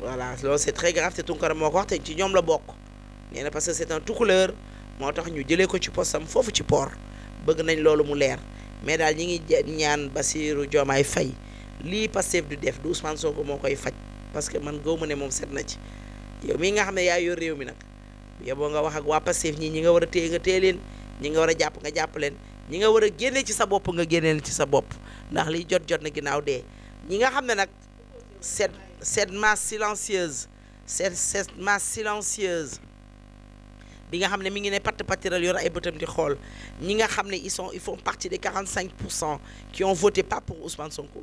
B: voilà loolu c'est très grave te Tunkara moo ko wax te ci ñoom la bokk nee na parce que c'est un tukulóor moo tax ñu jëlee ko ci postam foofu ci port bëgg nañ loolu mu leer mais daal ñi ngi ñaan Bassirou Diomaye Faye lii Pastef du def du Ousmane Sonko moo koy faj parce que man gëw ma ne moom set na ci yow mii nga xam ne yaa yor réew mi nag yow boo nga wax ak waa Pastef ñi nga war a téye nga téye leen ñi nga war a jàpp nga jàpp leen ñi nga war a génne ci sa bopp nga génneel ci sa bopp ndax liy jot na ginnaaw dee ñi nga xam ne nag cette masse silencieuse cette masse silencieuse bi nga xam ne mi ngi ne patt pattiral yor ay bëtam di xool ñi nga xam ne ils font partie des 45% qui ont voté pas pour Ousmane Sonko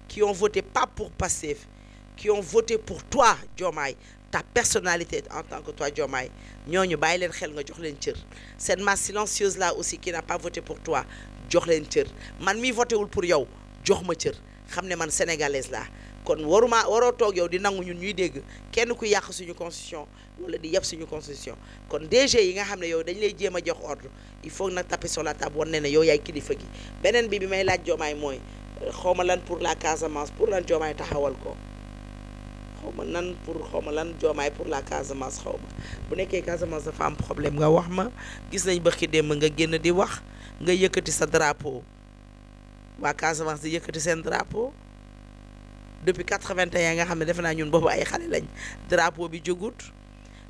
B: qui ont voté pas pour Pastef qui ont voté pour toi Diomaye ta personnalité en tant que toi Diomaye ñooñu bàyyi leen xel nga jox leen cër cette masse silencieuse là aussi qui n'a pas voté pour toi jox leen cër man mi voté wul pour yow jox ma cër xam ne man sénégalaise laa kon waroo toog yow di nangu ñun ñuy dégg kenn ku yàq suñu constitution wala di yeb suñu constitution kon DG yi nga xam ne yow dañ lay jéem a jox ordre il faut nag taper sur la table wan ne yow yaay kilifa gi beneen bi may laaj Diomaye mooy xawma lan pour la Casamance pour lan Diomaye taxawal ko xawma lan Diomaye pour la Casamance xawma bu nekkee Casamance dafa am problème nga wax ma gis nañ bëkki démb nga génn di wax nga yëkkati sa drapeau waa Casamance di yëkkati seen drapeau depuis 81 nga xam ne defe naa ñun boobu ay xale lañ drapeau bi jógut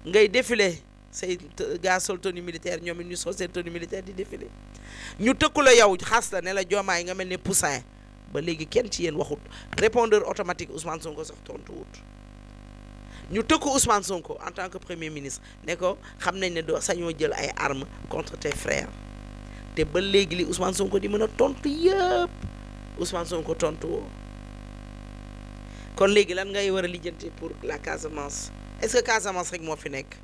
B: ngay défilé say gars sol tenue militaire ñoom it ñu sol seen tenue militaire di défilé ñu tëkku la yow xas la ne la Diomaye nga mel ne poussin ba léegi kenn ci yéen waxut répondeur automatique Ousmane Sonko sax tontu wut ñu tëkku Ousmane Sonko en tant que premier ministre ne ko xam nañ ne doo sañoo jël ay armes contre tes frères te ba léegi li Ousmane Sonko di mën a tontu yëpp Ousmane Sonko tontu woo kon léegi lan ngay war a lijjanti pour la Casamance est-ce que Casamance rek moo fi nekk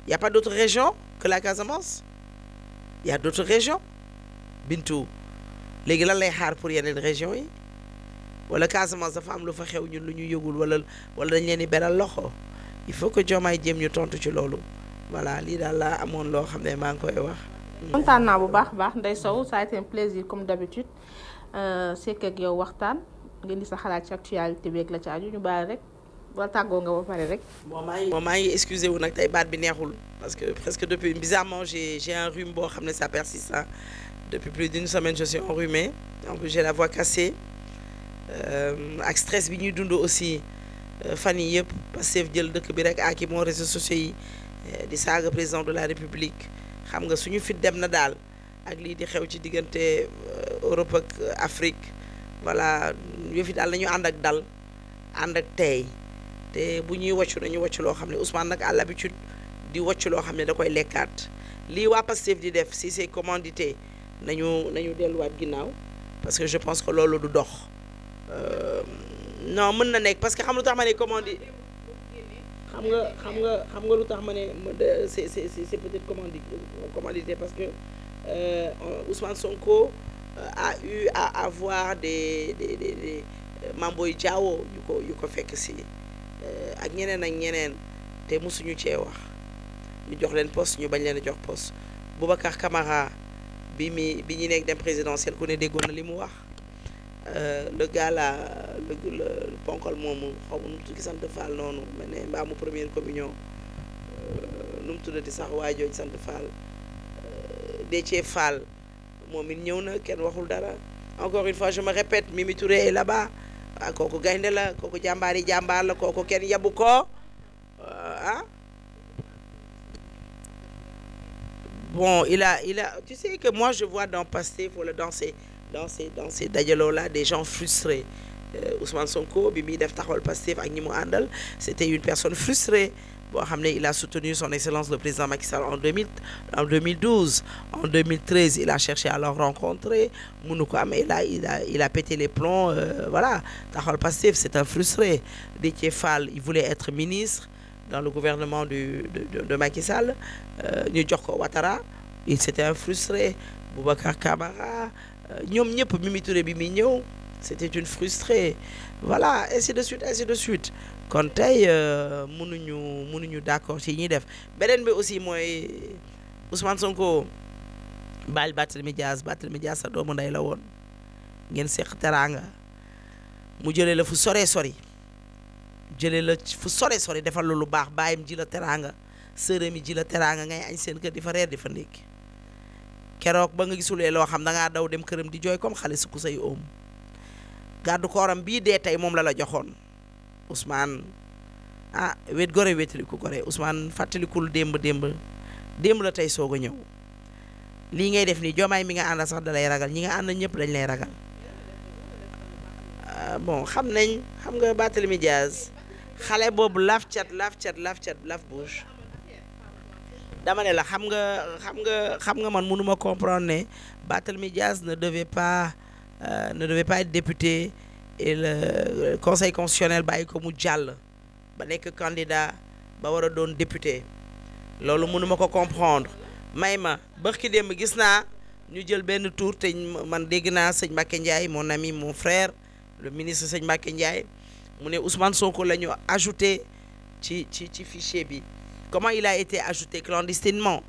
B: y a pas d'autres régions que la Casamance y a d'autres régions Bintu léegi lan lay xaar pour yeneen régions yi wala Casamance dafa am lu fa xew ñun lu ñu yëgul wala dañ leen di beral loxo il faut que Diomaye jéem ñu tontu ci loolu voilà lii daal laa amoon loo xam ne maa ngi koy wax.
A: kontaan naa bu baax a baax Ndeye Sow ça a été un plaisir comme d'habitude sekk ak yow waxtaan ngeen di sa xalaat ci actualité beeg la ci aju ñu bàyyi rek wala tàggoo nga ba pare rek.
B: bon maa ngi excusé wu nag tey baat bi neexul parce que presque depuis bizarrement j'ai un rhume boo xam ne ça persiste hein. Depuis plus d'une semaine je suis enrhumé en plus j'ai la voix cassée ak stress bi ñuy dund aussi fan yi yëpp Pastef jël dëkk bi rek ak moo réseaux sociaux yi di saaga président de la République xam nga suñu fit dem na daal ak lii di xew ci diggante Europe ak Afrique voilà yëfi daal nañu ànd ak dal ànd ak tey te bu ñuy wàccu nañu wàccu loo xam ne Ousmane nag à l'habitude di wàccu loo xam ne da koy lekkaat lii waa Pastef di def si c'est commandité nañu delluwaat ginnaaw parce que je pense que loolu du dox non mën na nekk parce que xam lu tax ma ne commandité xam nga lu tax ma ne c'est peut-être commandité parce que Ousmane Sonko a eu à avoir des Mame Boye Diao yu ko fekk si ak ñeneen te mosuñu cee wax ñu jox leen poste ñu bañ leen a jox poste Boubacar Camara bi ñu nekk dem présidentiel ku ne déggoon na li mu wax le gars là le ponkal moomu xaw ma nu mu tudd sant Fall noonu ma ne mbaamu première communion nu mu tuddati sax waa jooju sant Fall Déthié Fall moom it ñëw na kenn waxul dara encore une fois je me répète Mimi Touré est là-bas waaw kooku gaynde la kooku jàmbaar la kooku kenn yabu ko ah bon il a tu sais que moi je vois dans Pastef wala dans ces dajaloo là des gens frustrés Ousmane Sonko bi muy def taxawal Pastef ak ñi mu àndal c'était une personne frustrée boo xam ne il a soutenu son excellence le président Macky Sall en 2012 en 2013 il a cherché à le rencontrer mënu ko am il a pété les plombs voilà taxawal Pastef c'est un frustré Déthié Fall il voulait être ministre dans le gouvernement de Macky Sall ñu jox ko Ouattara il c'était un frustré Boubacar Camara ñoom ñëpp Mimi Touré bi muy ñëw c'était une frustrée voilà ainsi de suite kon tey mënuñu d'accord ci ñuy def beneen bi aussi mooy Ousmane Sonko baal Barthélémy Dias sa doomu ndey la woon ngeen seq teraanga mu jëlee la fu sore sori defal lu baax bàyyim ji la teraanga sërëm yi ji la teraanga ngay añ seen kër di fa reer di fa ndékki keroog ba nga gisulee loo xam da ngaa daw dem këram di jooy comme xale su ku say oom gàddu kooram bii dee tey moom la joxoon Ousmane ah wet gore wetaliku gore Ousmane fàttalikul démb la tey soog a ñëw lii ngay def nii Diomaye mi nga àndal sax da lay ragal ñi nga àndal ñëpp dañ lay ragal bon xam nga Barthélémy Dias xale boobu laf cat bouche dama ne la xam nga man mënuma comprendre ne Barthélémy Dias ne devait pas être député et le conseil constitutionnel bàyyi ko mu jàll ba nekk candidat ba war a doon député loolu mënuma ko comprendre may ma bërki démb gis naa ñu jël benn tour te man dégg naa sëñ Mbacké Ndiaye mon ami mon frère le ministre sëñ Mbacké Ndiaye mu ne Ousmane Sonko la ñu ajouté ci fichier bi comment il a été ajouté clandestinement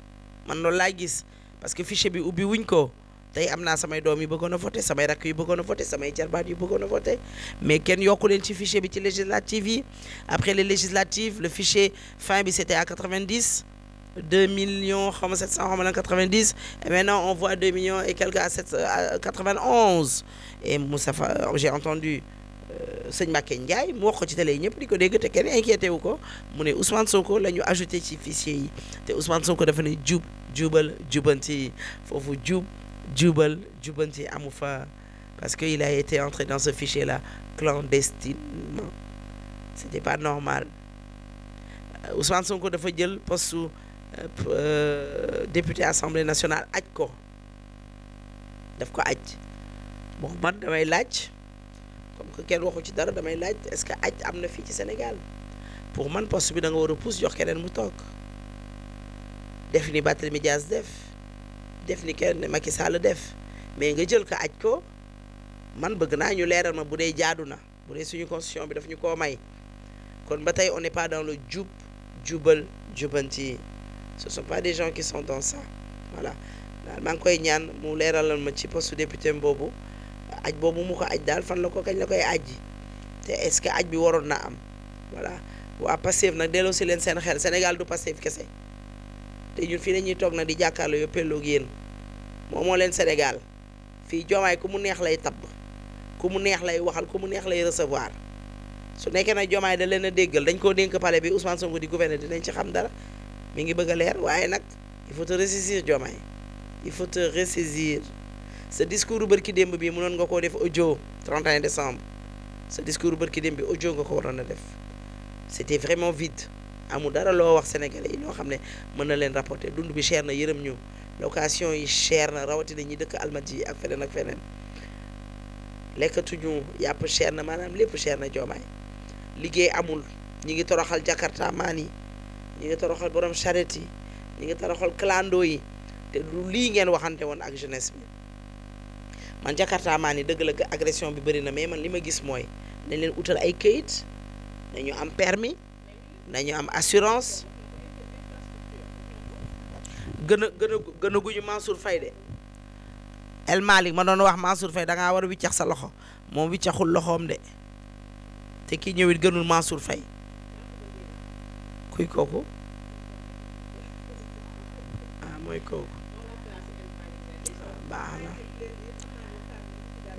B: man loolu laa gis parce que fichier bi ubbi wuñ ko tey am naa samay doom yi bëggoon a voté samay rakk yu bëggoon a voté samay jarbaat yu bëggoon a voté mais kenn yokku leen ci fichier bi ci législative yi après les législatives le fichier fin bi c'était à 90 2 millions 700 90 et maintenant on voit 2 millions et quelques à 91 et Moustapha j'ai entendu sëñ Mbacké Ndiaye mu wax ko ci télé yi ñëpp di ko dégg te kenn inquiété wu ko mu ne Ousmane Sonko la ñu ajouté ci fichier yi te Ousmane Sonko dafa ne jubal jubanti foofu jubal jubanti amu fa parce que il a été entré dans ce fichier là clandestinement c'était pas normal Ousmane Sonko dafa jël poste député assemblée nationale aj ko daf ko aj bon man damay laaj comme que kenn waxu ci dara damay laaj est-ce que aj am na fii ci Sénégal pour man poste bi da nga war a pousse jox keneen mu toog def ni Barthélémy Dias def ni kenn Macky Sall def mais nga jël ko aj ko man bëgg naa ñu leeral ma bu dee jaadu na bu dee suñu constitution bi daf ñu koo may kon ba tey on n'est pas dans le jubal jubanti ce sont pas des gens qui sont dans ça voilà daal maa ngi koy ñaan mu leeralal ma ci poste député boobu aj boobu mu ko aj daal fan la ko kañ la koy ajji te est-ce que aj bi waroon na am voilà waa Pastef nag delloo si leen seen xel Sénégal du Pastef kese te ñun fii dañuy toog nag di jàkkaarloo yóppeeloo yéen moo leen Sénégal fii Diomaye ku mu neex lay tabb ku mu neex lay waxal ku mu neex lay recevoir su nekkee nag Diomaye da leen a déggal dañ koo dénk palais bi Ousmane Sonko di gouverner dinañ ci xam dara mi ngi bëgg a leer waaye nag il faut te ressaisir Diomaye il faut te ressaisir ce discours bërki démb bi mënoon nga koo def audio 31 décembre ce discours bërki démb bi audio nga ko waroon a def c'était vraiment vide amul dara loo wax sénégalais yi ñoo xam ne mën na leen rapporter dund bi cher na yërëm ñu location yi cher na rawatina ñi dëkk Almadies yi ak feneen lekkatuñu yàpp cher na maanaam lépp cher na Diomaye liggéey amul ñi ngi toroxal Jakarta maan yi ñi ngi toroxal borom charrette yi ñi ngi toroxal clando yi te du lii ngeen waxante woon ak jeunesse bi man Jakarta maan yi dëgg la agression bi bëri na mais man li ma gis mooy nañ leen utal ay këyit nañu am permis nañu am assurance gën a guñu Mansour Faye de El Malick ma doon wax Mansour Faye da ngaa war a wiccax sa loxo moom wiccaxul loxoom de te kii ñëwit gënul Mansour Faye kuy kooku mooy kooku baax na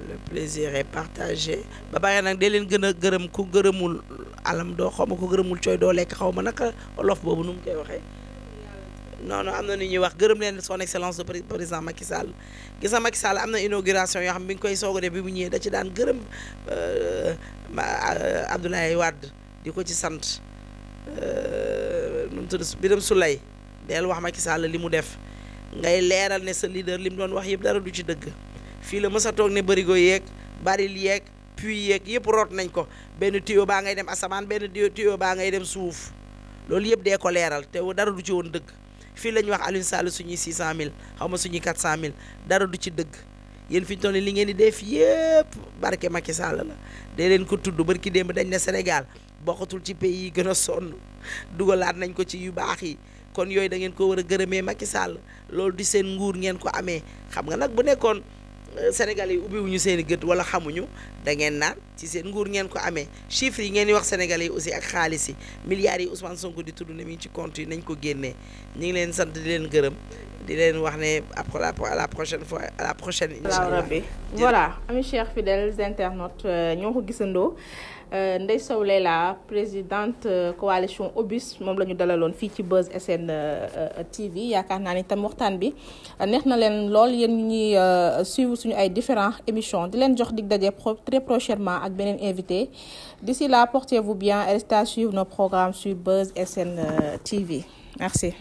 B: le plaisir est partagé ba bàyyi nag dee leen gën a gërëm ku gërëmul alam doo xaw ma ku gërëmul cooy doo lekk xaw ma naka olof boobu nu mu koy waxee non am na nu ñuy wax gërëm leen son excellence de président Macky Sall gis na Macky Sall am na inauguration yoo xam bi nga koy soog a def bi mu ñëwee da ci daan gërëm Abdoulaye Wade di ko ci sant nu mu tudd Birame Souleye del wax Macky Sall li mu def ngay leeral ne sa leader li mu doon wax yëpp dara du ci dëgg fii la mës a toog ne bërigo yeeg baril yeeg puits yeeg yëpp root nañ ko benn tuyau baa ngay dem asamaan benn tuyau baa ngay dem suuf loolu yëpp dee ko leeral te dara du ci woon dëgg fii la ñu wax Alioune Sall suñuy 600000 xaw ma suñuy 400000 dara du ci dëgg yéen fi ñu toll li ngeen di def yëpp barke Macky Sall la dee leen ko tudd barki démb dañ ne Sénégal bokkatul ci pays yi gën a sonn dugalaat nañ ko ci yu baax yi kon yooyu da ngeen ko war a gërëmee Macky Sall loolu di seen nguur ngeen ko amee xam nga nag bu nekkoon Sénégal yi ubbiwuñu seen i gët wala xamuñu da ngeen naan ci seen nguur ngeen ko amee chiffres yi ngeen di wax Sénégalais yi aussi ak xaalis yi milliards yi Ousmane Sonko di tudd ne mi ngi ci compte yi nañ ko génnee ñu ngi leen sant di leen gërëm di leen wax ne à la prochaine fois à la prochaine inchallah
A: rabbi voilà amis chers fidèles internautes ñoo ko gisandoo Ndeye Sow Leila présidente coalition Obis moom la ñu dalaloon fii ci Buzz SN TV yaakaar naa ni tam waxtaan bi neex na leen lool yéen ñi suivre suñu ay différentes émissions di leen jox dig daje très prochainement ak beneen invité d'ici là portez-vous bien et restez à suivre nos programmes sur Buzz SN TV merci.